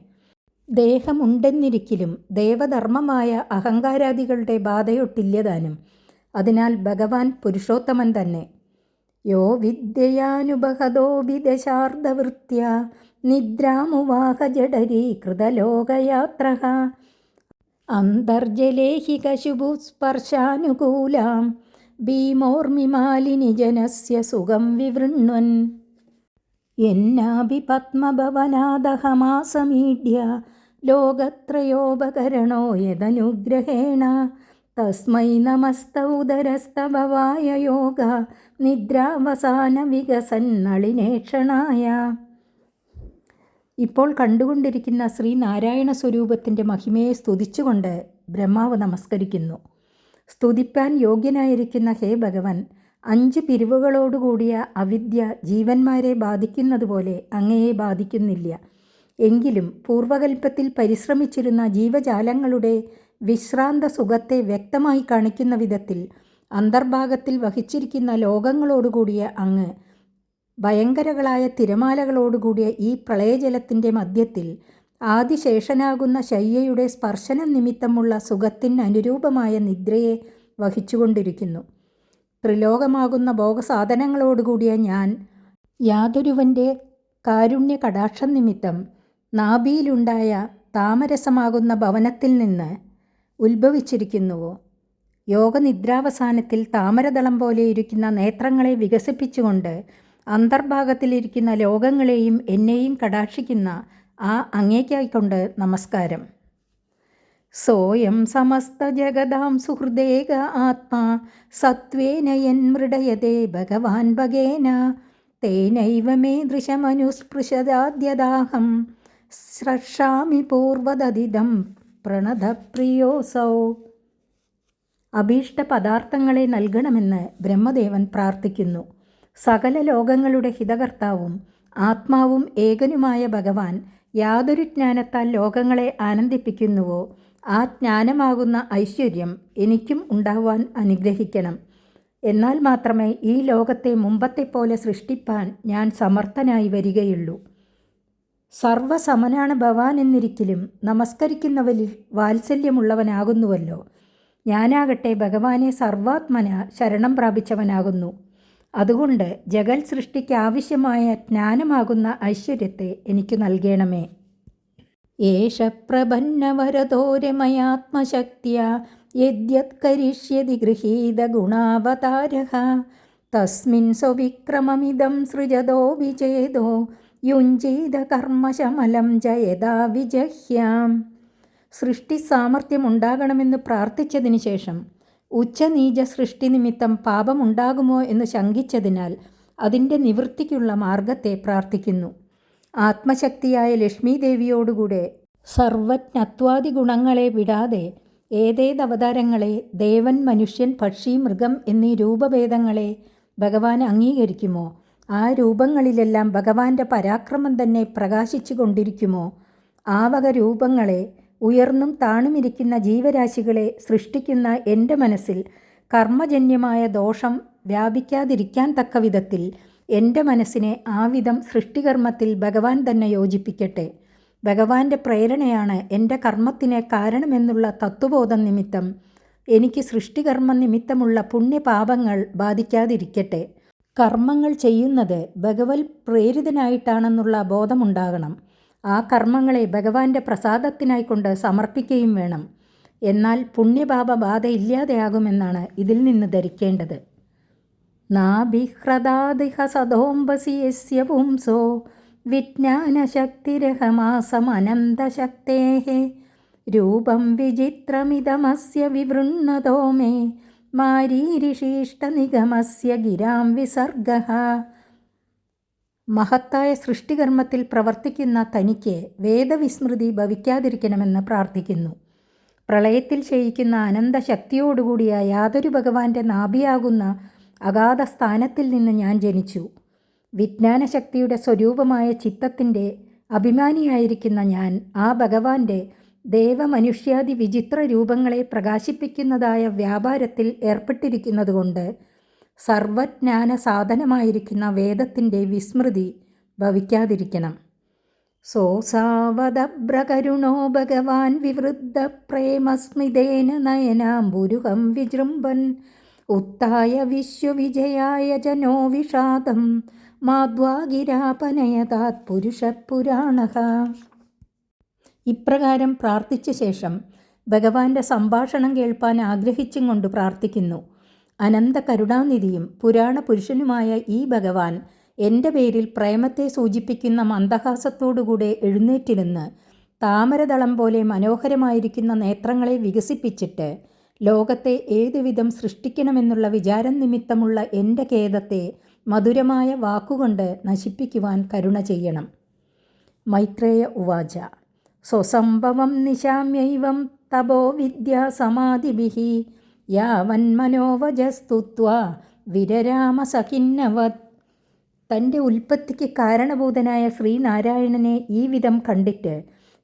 ദേഹമുണ്ടെന്നിരിക്കലും ദേവധർമ്മമായ അഹങ്കാരാദികളുടെ ബാധയൊട്ടില്ലതാനും. അതിനാൽ ഭഗവാൻ പുരുഷോത്തമൻ തന്നെ. യോ വിദ്യയാനുപഹതോ വിദശാർദ്ധവൃത്യ നിദ്രാമുവാഹ ജഡരീകൃതലോകയാത്രഃ അന്തർജലേഹി കശുഭുസ്പർശാനുകൂലാം ഭീമോർമിമാലിനി ജനസ്യ സുഖം വിവൃണ്വൻ യന്നാഭി പത്മഭവനാദഹമാസമീഡ്യ ലോകത്രയോപകരണോ യദനുഗ്രഹേണ തസ്മൈ നമസ്തൗദരസ്തഭവായ യോഗ നിദ്രാവസാന വികസന്നളിനേക്ഷണായ. ഇപ്പോൾ കണ്ടുകൊണ്ടിരിക്കുന്ന ശ്രീനാരായണ സ്വരൂപത്തിൻ്റെ മഹിമയെ സ്തുതിച്ചുകൊണ്ട് ബ്രഹ്മാവ് നമസ്കരിക്കുന്നു. സ്തുതിപ്പാൻ യോഗ്യനായിരിക്കുന്ന ഹേ ഭഗവൻ, 5 പിരിവുകളോടുകൂടിയ അവിദ്യ ജീവന്മാരെ ബാധിക്കുന്നതുപോലെ അങ്ങയെ ബാധിക്കുന്നില്ല. എങ്കിലും പൂർവകൽപ്പത്തിൽ പരിശ്രമിച്ചിരുന്ന ജീവജാലങ്ങളുടെ വിശ്രാന്ത സുഖത്തെ വ്യക്തമായി കാണിക്കുന്ന വിധത്തിൽ അന്തർഭാഗത്തിൽ വഹിച്ചിരിക്കുന്ന ലോകങ്ങളോടുകൂടിയ അങ്ങ് ഭയങ്കരങ്ങളായ തിരമാലകളോടുകൂടിയ ഈ പ്രളയജലത്തിൻ്റെ മധ്യത്തിൽ ആദിശേഷനാകുന്ന ശയ്യയുടെ സ്പർശനം നിമിത്തമുള്ള സുഖത്തിന് അനുരൂപമായ നിദ്രയെ വഹിച്ചുകൊണ്ടിരിക്കുന്നു. ത്രിലോകമാകുന്ന ഭോഗസാധനങ്ങളോടുകൂടിയ ഞാൻ യാതൊരുവൻ്റെ കാരുണ്യ കടാക്ഷം നിമിത്തം നാഭിയിലുണ്ടായ താമരസമാകുന്ന ഭവനത്തിൽ നിന്ന് ഉത്ഭവിച്ചിരിക്കുന്നുവോ? യോഗനിദ്രാവസാനത്തിൽ താമരദളം പോലെ ഇരിക്കുന്ന നേത്രങ്ങളെ വികസിപ്പിച്ചുകൊണ്ട് അന്തർഭാഗത്തിലിരിക്കുന്ന ലോകങ്ങളെയും എന്നെയും കടാക്ഷിക്കുന്ന ആ അങ്ങേക്കായിക്കൊണ്ട് നമസ്കാരം. സോയം സമസ്ത ജഗതാം സുഹൃദേക ആത്മാ സത്വേന യന്മൃഡയതേ ഭഗവാൻ ഭഗേന തേനൈവ മേ ദൃശമനുസ്പൃശദാദ്യദാഹം സ്രക്ഷാമി പൂർവദതിദം പ്രണതപ്രിയോസൗ. അഭീഷ്ട പദാർത്ഥങ്ങളെ നൽകണമെന്ന് ബ്രഹ്മദേവൻ പ്രാർത്ഥിക്കുന്നു. സകല ലോകങ്ങളുടെ ഹിതകർത്താവും ആത്മാവും ഏകനുമായ ഭഗവാൻ യാതൊരു ജ്ഞാനത്താൽ ലോകങ്ങളെ ആനന്ദിപ്പിക്കുന്നുവോ ആ ജ്ഞാനമാകുന്ന ഐശ്വര്യം എനിക്കും ഉണ്ടാവാൻ അനുഗ്രഹിക്കണം. എന്നാൽ മാത്രമേ ഈ ലോകത്തെ മുമ്പത്തെ പോലെ സൃഷ്ടിപ്പാൻ ഞാൻ സമർത്ഥനായി വരികയുള്ളൂ. സർവസമനാണ് ഭവാൻ എന്നിരിക്കലും നമസ്കരിക്കുന്നവരിൽ വാത്സല്യമുള്ളവനാകുന്നുവല്ലോ. ഞാനാകട്ടെ ഭഗവാനെ സർവാത്മന ശരണം പ്രാപിച്ചവനാകുന്നു. അതുകൊണ്ട് ജഗൽ സൃഷ്ടിക്ക് ആവശ്യമായ ജ്ഞാനമാകുന്ന ഐശ്വര്യത്തെ എനിക്ക് നൽകണമേ. ഏഷ പ്രപന്നവരതോ രമയാത്മശക്തിയ യദ്യത് കരിഷ്യതി ഗൃഹീത ഗുണാവതാരഃ തസ്മിൻ സ്വവിക്രമമിദം സൃജതോ വിചേദോ യുഞ്ജീത കർമ്മശമലം ജയതാ വിജഹ്യാം. സൃഷ്ടി സാമർഥ്യമുണ്ടാകണമെന്ന് പ്രാർത്ഥിച്ചതിന് ശേഷം ഉച്ചനീച സൃഷ്ടി നിമിത്തം പാപമുണ്ടാകുമോ എന്ന് ശങ്കിച്ചതിനാൽ അതിൻ്റെ നിവൃത്തിക്കുള്ള മാർഗത്തെ പ്രാർത്ഥിക്കുന്നു. ആത്മശക്തിയായ ലക്ഷ്മീദേവിയോടുകൂടെ സർവജ്ഞത്വാദി ഗുണങ്ങളെ വിടാതെ ഏതേതവതാരങ്ങളെ ദേവൻ, മനുഷ്യൻ, പക്ഷി, മൃഗം എന്നീ രൂപഭേദങ്ങളെ ഭഗവാൻ അംഗീകരിക്കുമോ ആ രൂപങ്ങളിലെല്ലാം ഭഗവാന്റെ പരാക്രമം തന്നെ പ്രകാശിച്ചു കൊണ്ടിരിക്കുമോ ആ വക രൂപങ്ങളെ ഉയർന്നും താണുമിരിക്കുന്ന ജീവരാശികളെ സൃഷ്ടിക്കുന്ന എൻ്റെ മനസ്സിൽ കർമ്മജന്യമായ ദോഷം വ്യാപിക്കാതിരിക്കാൻ തക്ക വിധത്തിൽ എൻ്റെ മനസ്സിനെ ആ വിധം സൃഷ്ടികർമ്മത്തിൽ ഭഗവാൻ തന്നെ യോജിപ്പിക്കട്ടെ. ഭഗവാന്റെ പ്രേരണയാണ് എൻ്റെ കർമ്മത്തിന് കാരണമെന്നുള്ള തത്വബോധം നിമിത്തം എനിക്ക് സൃഷ്ടികർമ്മ നിമിത്തമുള്ള പുണ്യപാപങ്ങൾ ബാധിക്കാതിരിക്കട്ടെ. കർമ്മങ്ങൾ ചെയ്യുന്നത് ഭഗവത് പ്രേരിതനായിട്ടാണെന്നുള്ള ബോധമുണ്ടാകണം. ആ കർമ്മങ്ങളെ ഭഗവാന്റെ പ്രസാദത്തിനായിക്കൊണ്ട് സമർപ്പിക്കുകയും വേണം. എന്നാൽ പുണ്യപാപ ബാധ ഇല്ലാതെയാകുമെന്നാണ് ഇതിൽ നിന്ന് ധരിക്കേണ്ടത്. നാഭിഹ്രദാദിഹ സദോംബസി യസ്യ പുംസോ വിജ്ഞാനശക്തിരഹമാസമനന്തശക്തേഃ രൂപം വിചിത്രമിദമസ്യ വിവൃണ്ണതോ മേ മാരീരിഷീഷ്ടനിഗമസ്യ ഗിരാം വിസർഗഃ. മഹത്തായ സൃഷ്ടികർമ്മത്തിൽ പ്രവർത്തിക്കുന്ന തനിക്ക് വേദവിസ്മൃതി ഭവിക്കാതിരിക്കണമെന്ന് പ്രാർത്ഥിക്കുന്നു. പ്രളയത്തിൽ ക്ഷയിക്കുന്ന അനന്തശക്തിയോടുകൂടിയ യാതൊരു ഭഗവാന്റെ നാഭിയാകുന്ന അഗാധ സ്ഥാനത്തിൽ നിന്ന് ഞാൻ ജനിച്ചു. വിജ്ഞാനശക്തിയുടെ സ്വരൂപമായ ചിത്തത്തിൻ്റെ അഭിമാനിയായിരിക്കുന്ന ഞാൻ ആ ഭഗവാന്റെ ദേവമനുഷ്യാദി വിചിത്ര രൂപങ്ങളെ പ്രകാശിപ്പിക്കുന്നതായ വ്യാപാരത്തിൽ ഏർപ്പെട്ടിരിക്കുന്നതുകൊണ്ട് സർവജ്ഞാന സാധനമായിരിക്കുന്ന വേദത്തിൻ്റെ വിസ്മൃതി ഭവിക്കാതിരിക്കണം. സോസാവതബ്രകരുണോ ഭഗവാൻ വിവൃദ്ധ പ്രേമസ്മിതേന നയനാംബുരുഹം വിജൃംഭൻ ഉത്തായ വിശ്വവിജയായ ജനോ വിഷാദം മാധ്വാഗിരാപനയതാത് പുരുഷപുരാണഃ. ഇപ്രകാരം പ്രാർത്ഥിച്ച ശേഷം ഭഗവാന്റെ സംഭാഷണം കേൾപ്പാൻ ആഗ്രഹിച്ചും കൊണ്ട് പ്രാർത്ഥിക്കുന്നു. അനന്ത കരുണാനിധിയും പുരാണ പുരുഷനുമായ ഈ ഭഗവാൻ എൻ്റെ പേരിൽ പ്രേമത്തെ സൂചിപ്പിക്കുന്ന മന്ദഹാസത്തോടുകൂടെ എഴുന്നേറ്റിരുന്ന് താമരദളം പോലെ മനോഹരമായിരിക്കുന്ന നേത്രങ്ങളെ വികസിപ്പിച്ചിട്ട് ലോകത്തെ ഏതുവിധം സൃഷ്ടിക്കണമെന്നുള്ള വിചാരം നിമിത്തമുള്ള എൻ്റെ ഖേദത്തെ മധുരമായ വാക്കുകൊണ്ട് നശിപ്പിക്കുവാൻ കരുണ ചെയ്യണം. മൈത്രേയ ഉവാച. സ്വസംഭവം നിശാമ്യൈവം തപോ വിദ്യാസമാധിഭിഃ യാവന്മനോവജസ്തുത്വാ വിരരാമസഖിന്നവത്. തൻ്റെ ഉൽപ്പത്തിക്ക് കാരണഭൂതനായ ശ്രീനാരായണനെ ഈ വിധം കണ്ടിട്ട്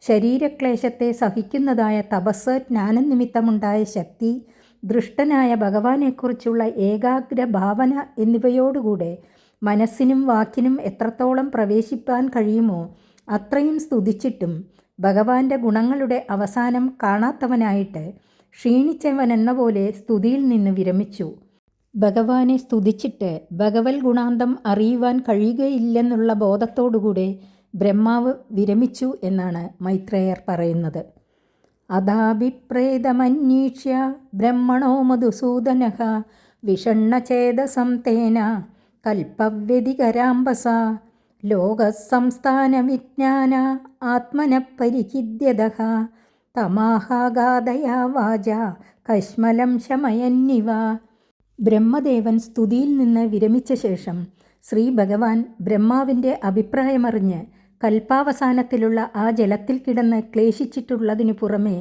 ശരീരക്ലേശത്തെ സഹിക്കുന്നതായ തപസ്, ജ്ഞാനനിമിത്തമുണ്ടായ ശക്തി, ദൃഷ്ടനായ ഭഗവാനെക്കുറിച്ചുള്ള ഏകാഗ്ര ഭാവന എന്നിവയോടുകൂടെ മനസ്സിനും വാക്കിനും എത്രത്തോളം പ്രവേശിപ്പാൻ കഴിയുമോ അത്രയും സ്തുതിച്ചിട്ടും ഭഗവാന്റെ ഗുണങ്ങളുടെ അവസാനം കാണാത്തവനായിട്ട് ക്ഷീണിച്ചവനെന്ന പോലെ സ്തുതിയിൽ നിന്ന് വിരമിച്ചു. ഭഗവാനെ സ്തുതിച്ചിട്ട് ഭഗവൽ ഗുണാന്തം അറിയുവാൻ കഴിയുകയില്ലെന്നുള്ള ബോധത്തോടുകൂടെ ബ്രഹ്മാവ് വിരമിച്ചു എന്നാണ് മൈത്രേയർ പറയുന്നത്. അഥാഭിപ്രേതമന്വീക്ഷ്യ ബ്രഹ്മണോ മധുസൂദനഃ വിഷണ്ണചേതസം തേന കൽപ്പവ്യതികരാംബസ ലോകസംസ്ഥാന വിജ്ഞാന ആത്മനഃ പരിഹിദ്യതഃ തമാഹാഗാദയാ വാച കശ്മലം ശമയന്നിവ. ബ്രഹ്മദേവൻ സ്തുതിയിൽ നിന്ന് വിരമിച്ച ശേഷം ശ്രീ ഭഗവാൻ ബ്രഹ്മാവിൻ്റെ അഭിപ്രായമറിഞ്ഞ് കൽപ്പാവസാനത്തിലുള്ള ആ ജലത്തിൽ കിടന്ന് ക്ലേശിച്ചിട്ടുള്ളതിനു പുറമേ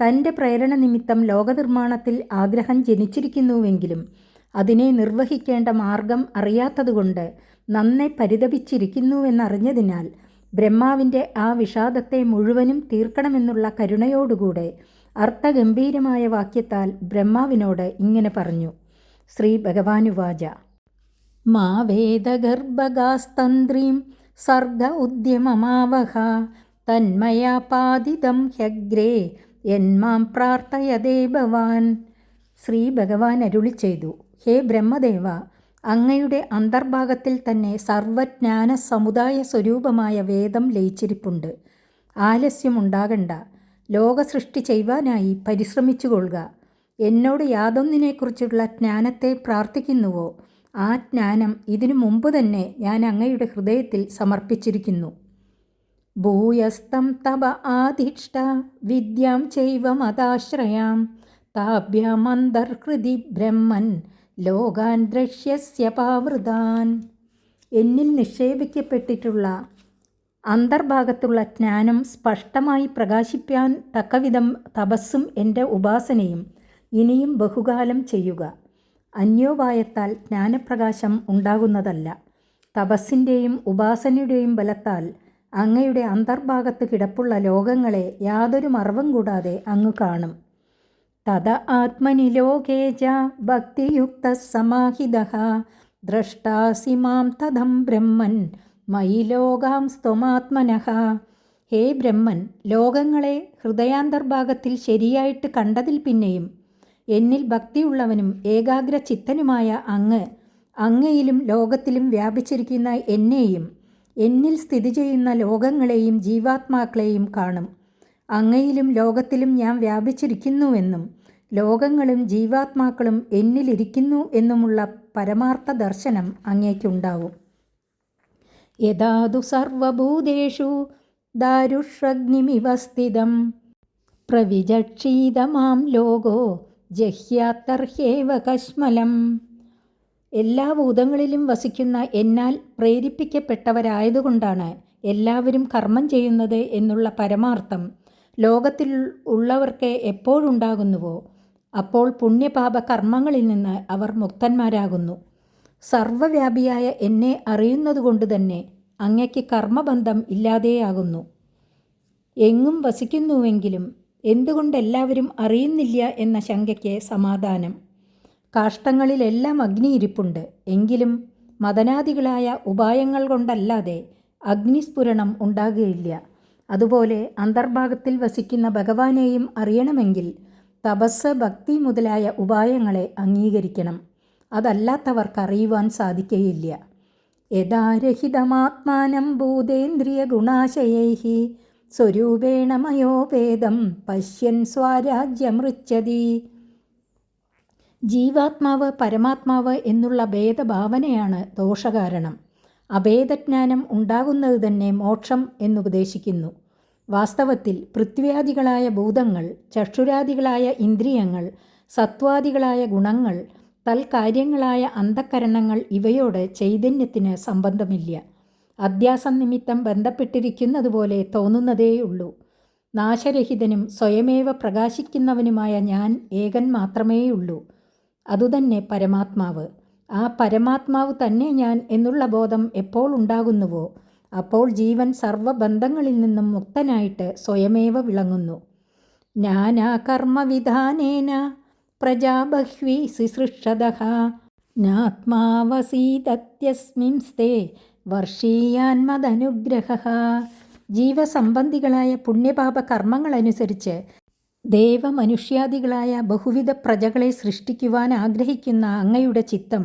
തൻ്റെ പ്രേരണ നിമിത്തം ലോകനിർമ്മാണത്തിൽ ആഗ്രഹം ജനിച്ചിരിക്കുന്നുവെങ്കിലും അതിനെ നിർവഹിക്കേണ്ട മാർഗം അറിയാത്തതുകൊണ്ട് നന്നെ പരിതപിച്ചിരിക്കുന്നുവെന്നറിഞ്ഞതിനാൽ ബ്രഹ്മാവിൻ്റെ ആ വിഷാദത്തെ മുഴുവനും തീർക്കണമെന്നുള്ള കരുണയോടുകൂടെ അർത്ഥഗംഭീരമായ വാക്യത്താൽ ബ്രഹ്മാവിനോട് ഇങ്ങനെ പറഞ്ഞു. ശ്രീ ഭഗവാനുവാച. മാ വേദഗർഭഗാസ്തന്ത്രീം സർഗ ഉദ്യമമാവഹ തന്മയാ പാതിതം ഹ്യഗ്രേ യന്മാം പ്രാർത്ഥയതേ ഭവാൻ. ശ്രീ ഭഗവാൻ അരുളി ചെയ്തു. ഹേ ബ്രഹ്മദേവ, അങ്ങയുടെ അന്തർഭാഗത്തിൽ തന്നെ സർവജ്ഞാന സമുദായ സ്വരൂപമായ വേദം ലയിച്ചിരിപ്പുണ്ട്. ആലസ്യമുണ്ടാകണ്ട. ലോകസൃഷ്ടി ചെയ്യുവാനായി പരിശ്രമിച്ചുകൊള്ളുക. എന്നോട് യാതൊന്നിനെക്കുറിച്ചുള്ള ജ്ഞാനത്തെ പ്രാർത്ഥിക്കുന്നുവോ ആ ജ്ഞാനം ഇതിനു മുമ്പ് തന്നെ ഞാൻ അങ്ങയുടെ ഹൃദയത്തിൽ സമർപ്പിച്ചിരിക്കുന്നു. ഭൂയസ്തം തപ ആധിഷ്ഠ വിദ്യാം ചൈവ മതാശ്രയാം താഭ്യാമന്തർഹൃദി ബ്രഹ്മൻ ലോകാൻ ദ്രക്ഷ്യസ്യ പാവൃതാൻ. എന്നിൽ നിക്ഷേപിക്കപ്പെട്ടിട്ടുള്ള അന്തർഭാഗത്തുള്ള ജ്ഞാനം സ്പഷ്ടമായി പ്രകാശിപ്പാൻ തക്കവിധം തപസ്സും എൻ്റെ ഉപാസനയും ഇനിയും ബഹുകാലം ചെയ്യുക. അന്യോപായത്താൽ ജ്ഞാനപ്രകാശം ഉണ്ടാകുന്നതല്ല. തപസ്സിൻ്റെയും ഉപാസനയുടെയും ബലത്താൽ അങ്ങയുടെ അന്തർഭാഗത്ത് കിടപ്പുള്ള ലോകങ്ങളെ യാതൊരു മറവും കൂടാതെ അങ്ങ് കാണും. തദ ആത്മനി ലോകേജ ഭക്തിയുക്ത സമാഹിതഃ ദ്രഷ്ടാസി മാം തദം ബ്രഹ്മൻ മയി ലോകാം സ്ത്വമാത്മനഃ. ഹേ ബ്രഹ്മൻ, ലോകങ്ങളെ ഹൃദയാന്തർഭാഗത്തിൽ ശരിയായിട്ട് കണ്ടതിൽ പിന്നെയും എന്നിൽ ഭക്തിയുള്ളവനും ഏകാഗ്ര ചിത്തനുമായ അങ്ങയിലും ലോകത്തിലും വ്യാപിച്ചിരിക്കുന്ന എന്നെയും എന്നിൽ സ്ഥിതി ചെയ്യുന്ന ലോകങ്ങളെയും ജീവാത്മാക്കളെയും കാണും. അങ്ങയിലും ലോകത്തിലും ഞാൻ വ്യാപിച്ചിരിക്കുന്നുവെന്നും ലോകങ്ങളും ജീവാത്മാക്കളും എന്നിലിരിക്കുന്നു എന്നുമുള്ള പരമാർത്ഥ ദർശനം അങ്ങേക്കുണ്ടാവും. യഥാതു സർവഭൂതേഷു ദാരുഷ്വഗ്നിമിവ സ്ഥിതം പ്രവിജക്ഷീതമാം ലോകോ ജഹ്യാത്തർഹ്യേവ കശ്മലം. എല്ലാ ഭൂതങ്ങളിലും വസിക്കുന്ന എന്നാൽ പ്രേരിപ്പിക്കപ്പെട്ടവരായതുകൊണ്ടാണ് എല്ലാവരും കർമ്മം ചെയ്യുന്നത് എന്നുള്ള പരമാർത്ഥം ലോകത്തിൽ ഉള്ളവർക്ക് എപ്പോഴുണ്ടാകുന്നുവോ അപ്പോൾ പുണ്യപാപ കർമ്മങ്ങളിൽ നിന്ന് അവർ മുക്തന്മാരാകുന്നു. സർവവ്യാപിയായ എന്നെ അറിയുന്നതുകൊണ്ട് തന്നെ അങ്ങയ്ക്ക് കർമ്മബന്ധം ഇല്ലാതെയാകുന്നു. എങ്ങും വസിക്കുന്നുവെങ്കിലും എന്തുകൊണ്ടെല്ലാവരും അറിയുന്നില്ല എന്ന ശങ്കയ്ക്ക് സമാധാനം. കാഷ്ടങ്ങളിലെല്ലാം അഗ്നിയിരിപ്പുണ്ട്. എങ്കിലും മദനാദികളായ ഉപായങ്ങൾ കൊണ്ടല്ലാതെ അഗ്നിസ്ഫുരണം ഉണ്ടാകുകയില്ല. അതുപോലെ അന്തർഭാഗത്തിൽ വസിക്കുന്ന ഭഗവാനെയും അറിയണമെങ്കിൽ തപസ്, ഭക്തി മുതലായ ഉപായങ്ങളെ അംഗീകരിക്കണം. അതല്ലാത്തവർക്ക് അറിയുവാൻ സാധിക്കുകയില്ല. യഥാരഹിതമാത്മാനം ഭൂതേന്ദ്രിയ ഗുണാശയൈഃ സ്വരൂപേണ മയോപേദം പശ്യൻ സ്വരാജ്യമൃച്ഛതി. ജീവാത്മാവ് പരമാത്മാവ് എന്നുള്ള ഭേദഭാവനയാണ് ദോഷകാരണം. അഭേദജ്ഞാനം ഉണ്ടാകുന്നത് തന്നെ മോക്ഷം എന്നുപദേശിക്കുന്നു. വാസ്തവത്തിൽ പൃഥ്വ്യാദികളായ ഭൂതങ്ങൾ, ചക്ഷുരാദികളായ ഇന്ദ്രിയങ്ങൾ, സത്വാദികളായ ഗുണങ്ങൾ, തൽകാര്യങ്ങളായ അന്ധഃകരണങ്ങൾ ഇവയോട് ചൈതന്യത്തിന് സംബന്ധമില്ല. അധ്യാസം നിമിത്തം ബന്ധപ്പെട്ടിരിക്കുന്നതുപോലെ തോന്നുന്നതേയുള്ളൂ. നാശരഹിതനും സ്വയമേവ പ്രകാശിക്കുന്നവനുമായ ഞാൻ ഏകൻ മാത്രമേയുള്ളൂ. അതുതന്നെ പരമാത്മാവ്. ആ പരമാത്മാവ് തന്നെ ഞാൻ എന്നുള്ള ബോധം എപ്പോൾ ഉണ്ടാകുന്നുവോ അപ്പോൾ ജീവൻ സർവബന്ധങ്ങളിൽ നിന്നും മുക്തനായിട്ട് സ്വയമേവ വിളങ്ങുന്നു. നാനാകർമ്മവിധാനേന പ്രജാബഹ്വീ സൃഷ്ടതഃ നാത്മാവസീദത്യസ്മിൻസ്തേ വർഷീയാന്മദനുഗ്രഹഃ. ജീവസംബന്ധികളായ പുണ്യപാപ കർമ്മങ്ങളനുസരിച്ച് ദേവമനുഷ്യാദികളായ ബഹുവിധ പ്രജകളെ സൃഷ്ടിക്കുവാൻ ആഗ്രഹിക്കുന്ന അങ്ങയുടെ ചിത്തം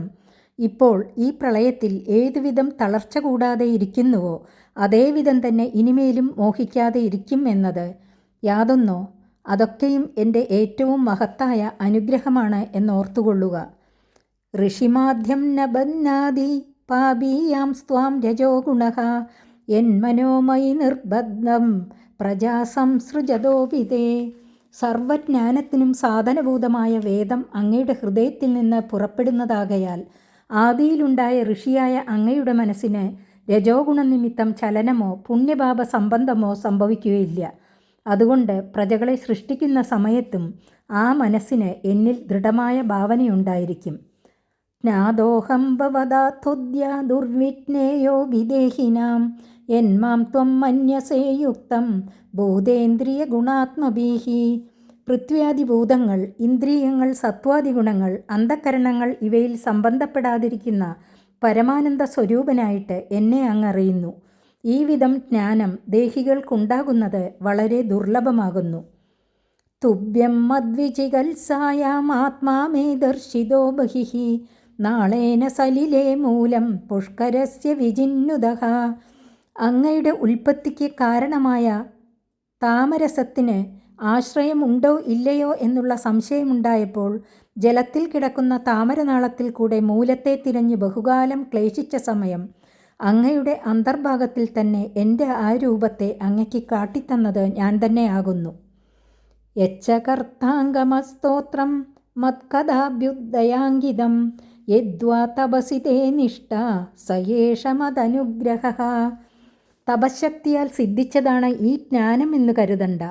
ഇപ്പോൾ ഈ പ്രളയത്തിൽ ഏതുവിധം തളർച്ച കൂടാതെ ഇരിക്കുന്നുവോ അതേവിധം തന്നെ ഇനിമേലും മോഹിക്കാതെ ഇരിക്കും എന്നത് യാതൊന്നോ അതൊക്കെയും എൻ്റെ ഏറ്റവും മഹത്തായ അനുഗ്രഹമാണ് എന്നോർത്തുകൊള്ളുക. ഋഷിമാദ്യം നബന്നാദി പാപീയാം സ്വാം രജോ ഗുണഃ യന്മനോമയി നിർബദ്ധം പ്രജാസംസൃജതോപിതേ. സർവജ്ഞാനത്തിനും സാധനഭൂതമായ വേദം അങ്ങയുടെ ഹൃദയത്തിൽ നിന്ന് പുറപ്പെടുന്നതാകയാൽ ആദിയിലുണ്ടായ ഋഷിയായ അങ്ങയുടെ മനസ്സിന് രജോ ഗുണനിമിത്തം ചലനമോ പുണ്യപാപ സംബന്ധമോ സംഭവിക്കുകയില്ല. അതുകൊണ്ട് പ്രജകളെ സൃഷ്ടിക്കുന്ന സമയത്തും ആ മനസ്സിന് എന്നിൽ ദൃഢമായ ഭാവനയുണ്ടായിരിക്കും. ജ്ഞാതോഹം ഭവദാത്ഥോദ്യ ദുർവിജ്ഞേയോ വിദേഹിനാം യന്മാം ത്വം മന്യസേ യുക്തം ഭൂതേന്ദ്രിയ ഗുണാത്മഭീഃ. പൃഥ്വ്യാദിഭൂതങ്ങൾ, ഇന്ദ്രിയങ്ങൾ, സത്വാദിഗുണങ്ങൾ, അന്ധഃകരണങ്ങൾ ഇവയിൽ സംബന്ധപ്പെടാതിരിക്കുന്ന പരമാനന്ദ സ്വരൂപനായിട്ട് എന്നെ അങ്ങറിയുന്നു. ഈ വിധം ജ്ഞാനം ദേഹികൾക്കുണ്ടാകുന്നത് വളരെ ദുർലഭമാകുന്നു. തുഭ്യം മദ്വിചികത്സായാമാത്മാ മേ ദർശിതോ ബഹിഃ നാളേന സലിലേ മൂലം പുഷ്കരസ്യ വിജിന്നുതഃ. അങ്ങയുടെ ഉൽപ്പത്തിക്ക് കാരണമായ താമരസത്തിന് ആശ്രയമുണ്ടോ ഇല്ലയോ എന്നുള്ള സംശയമുണ്ടായപ്പോൾ ജലത്തിൽ കിടക്കുന്ന താമരനാളത്തിൽ കൂടെ മൂലത്തെ തിരഞ്ഞ് ബഹുകാലം ക്ലേശിച്ച സമയം അങ്ങയുടെ അന്തർഭാഗത്തിൽ തന്നെ എൻ്റെ ആ രൂപത്തെ അങ്ങയ്ക്ക് കാട്ടിത്തന്നത് ഞാൻ തന്നെയാകുന്നു. യച്ഛ കർത്താംഗമസ്തോത്രം മത്കഥാഭ്യുദയാങ്കിതം യദ്വാ തപസി തേ നിഷ്ഠ സയേഷ മദനുഗ്രഹഃ. തപശക്തിയാൽ സിദ്ധിച്ചതാണ് ഈ ജ്ഞാനം എന്ന് കരുതണ്ട.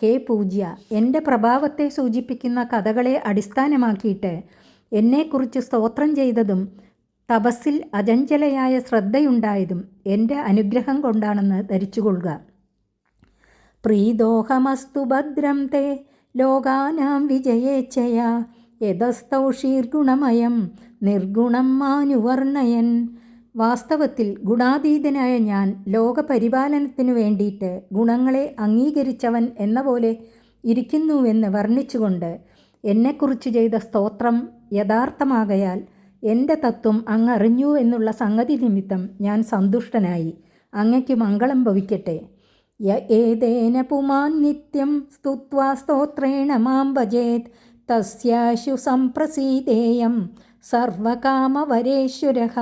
ഹേ പൂജ്യ, എൻ്റെ പ്രഭാവത്തെ സൂചിപ്പിക്കുന്ന കഥകളെ അടിസ്ഥാനമാക്കിയിട്ട് എന്നെക്കുറിച്ച് സ്തോത്രം ചെയ്തതും തപസ്സിൽ അചഞ്ചലയായ ശ്രദ്ധയുണ്ടായതും എൻ്റെ അനുഗ്രഹം കൊണ്ടാണെന്ന് ധരിച്ചുകൊള്ളുക. പ്രീതോഹമസ്തു ഭദ്രം തേ ലോകാനാം വിജയേച്ഛയാ യതസ്തൗഷീർഗുണമയം നിർഗുണം മാനുവർണ്ണയൻ. വാസ്തവത്തിൽ ഗുണാതീതനായ ഞാൻ ലോകപരിപാലനത്തിനു വേണ്ടിയിട്ട് ഗുണങ്ങളെ അംഗീകരിച്ചവൻ എന്ന പോലെ ഇരിക്കുന്നുവെന്ന് വർണ്ണിച്ചുകൊണ്ട് എന്നെക്കുറിച്ച് ചെയ്ത സ്തോത്രം യഥാർത്ഥമാകയാൽ എൻ്റെ തത്വം അങ്ങറിഞ്ഞു എന്നുള്ള സംഗതി നിമിത്തം ഞാൻ സന്തുഷ്ടനായി. അങ്ങയ്ക്ക് മംഗളം ഭവിക്കട്ടെ. ഏതേന പുമാൻ നിത്യം സ്തുത്വാ സ്തോത്രേണ മാം ഭജേത് തസ്യാശു സംപ്രസീദേയം സർവകാമവരേശ്വരഃ.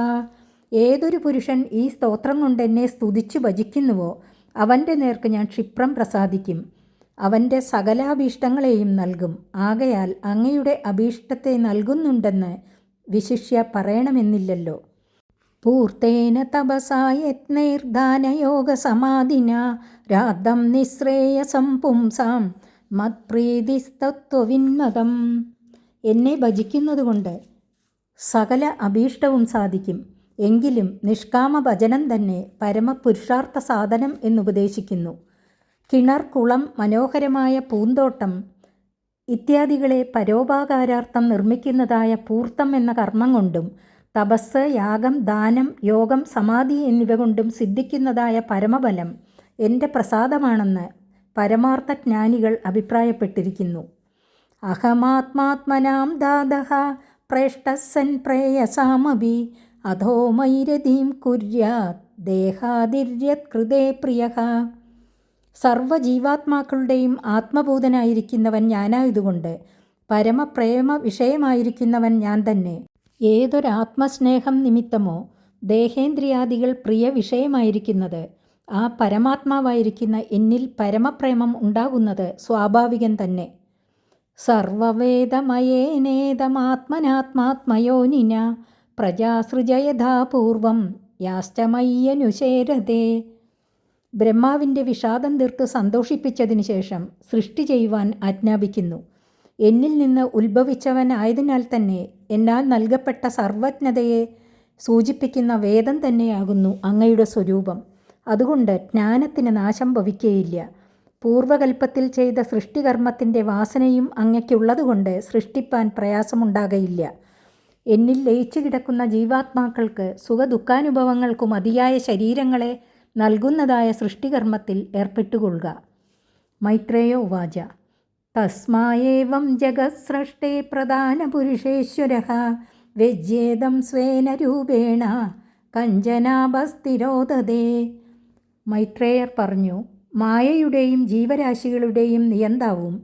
ഏതൊരു പുരുഷൻ ഈ സ്തോത്രം കൊണ്ട് എന്നെ സ്തുതിച്ചു ഭജിക്കുന്നുവോ അവൻ്റെ നേർക്ക് ഞാൻ ക്ഷിപ്രം പ്രസാദിക്കും. അവൻ്റെ സകലാഭീഷ്ടങ്ങളെയും നൽകും. ആകയാൽ അങ്ങയുടെ അഭീഷ്ടത്തെ നൽകുന്നുണ്ടെന്ന് വിശിഷ്യ പറയണമെന്നില്ലല്ലോ. പൂർത്തേന തപസാ യത്നൈർദാനയോഗസമാധിന രാധം നിശ്രേയസം പുംസാം മത്പ്രീതിസ്തത്വവിന്മതം. എന്നെ ഭജിക്കുന്നതുകൊണ്ട് സകല അഭീഷ്ടവും സാധിക്കും. എങ്കിലും നിഷ്കാമ ഭജനം തന്നെ പരമപുരുഷാർത്ഥ സാധനം എന്നുപദേശിക്കുന്നു. കിണർ, കുളം, മനോഹരമായ പൂന്തോട്ടം ഇത്യാദികളെ പരോപകാരാർത്ഥം നിർമ്മിക്കുന്നതായ പൂർത്തം എന്ന കർമ്മം കൊണ്ടും തപസ്, യാഗം, ദാനം, യോഗം, സമാധി എന്നിവ കൊണ്ടും സിദ്ധിക്കുന്നതായ പരമബലം എൻ്റെ പ്രസാദമാണെന്ന് പരമാർത്ഥജ്ഞാനികൾ അഭിപ്രായപ്പെട്ടിരിക്കുന്നു. അഹമാത്മാത്മനാം ദാതഃ പ്രേഷ്ടസ്സൻ പ്രേയസാമഭി അധോ മൈരതീം കുര്യാത് ദേഹാദിര്യത് കൃതേ പ്രിയഃ. സർവജീവാത്മാക്കളുടെയും ആത്മഭൂതനായിരിക്കുന്നവൻ ഞാനായതുകൊണ്ട് പരമപ്രേമ വിഷയമായിരിക്കുന്നവൻ ഞാൻ തന്നെ. ഏതൊരാത്മസ്നേഹം നിമിത്തമോ ദേഹേന്ദ്രിയാദികൾ പ്രിയ വിഷയമായിരിക്കുന്നത്, ആ പരമാത്മാവായിരിക്കുന്ന എന്നിൽ പരമപ്രേമം ഉണ്ടാകുന്നത് സ്വാഭാവികം തന്നെ. സർവവേദമയേനേതമാത്മനാത്മാത്മയോനിന പ്രജാസൃജയഥാ പൂർവം യാശ്ചമയ്യനുശേരതേ. ബ്രഹ്മാവിൻ്റെ വിഷാദം തീർത്ത് സന്തോഷിപ്പിച്ചതിന് ശേഷം സൃഷ്ടി ചെയ്യുവാൻ ആജ്ഞാപിക്കുന്നു. എന്നിൽ നിന്ന് ഉത്ഭവിച്ചവനായതിനാൽ തന്നെ എന്നാൽ നൽകപ്പെട്ട സർവജ്ഞതയെ സൂചിപ്പിക്കുന്ന വേദം തന്നെയാകുന്നു അങ്ങയുടെ സ്വരൂപം. അതുകൊണ്ട് ജ്ഞാനത്തിന് നാശം ഭവിക്കുകയില്ല. പൂർവകൽപ്പത്തിൽ ചെയ്ത സൃഷ്ടികർമ്മത്തിൻ്റെ വാസനയും അങ്ങയ്ക്കുള്ളതുകൊണ്ട് സൃഷ്ടിപ്പാൻ പ്രയാസമുണ്ടാകയില്ല. എന്നിൽ ലയിച്ചു കിടക്കുന്ന ജീവാത്മാക്കൾക്ക് സുഖദുഃഖാനുഭവങ്ങൾക്കു മതിയായ ശരീരങ്ങളെ നൽകുന്നതായ സൃഷ്ടികർമ്മത്തിൽ ഏർപ്പെട്ടുകൊള്ളുക. മൈത്രേയ ഉവാച. തസ്മായേവം ജഗത്സ്രഷ്ടേ പ്രധാനപുരുഷേശ്വരഃ വ്യജ്യേദം സ്വേന രൂപേണ കഞ്ചനാഭസ്ഥിരോദതേ. മൈത്രേയർ പറഞ്ഞു, മായയുടെയും ജീവരാശികളുടെയും നിയന്താവും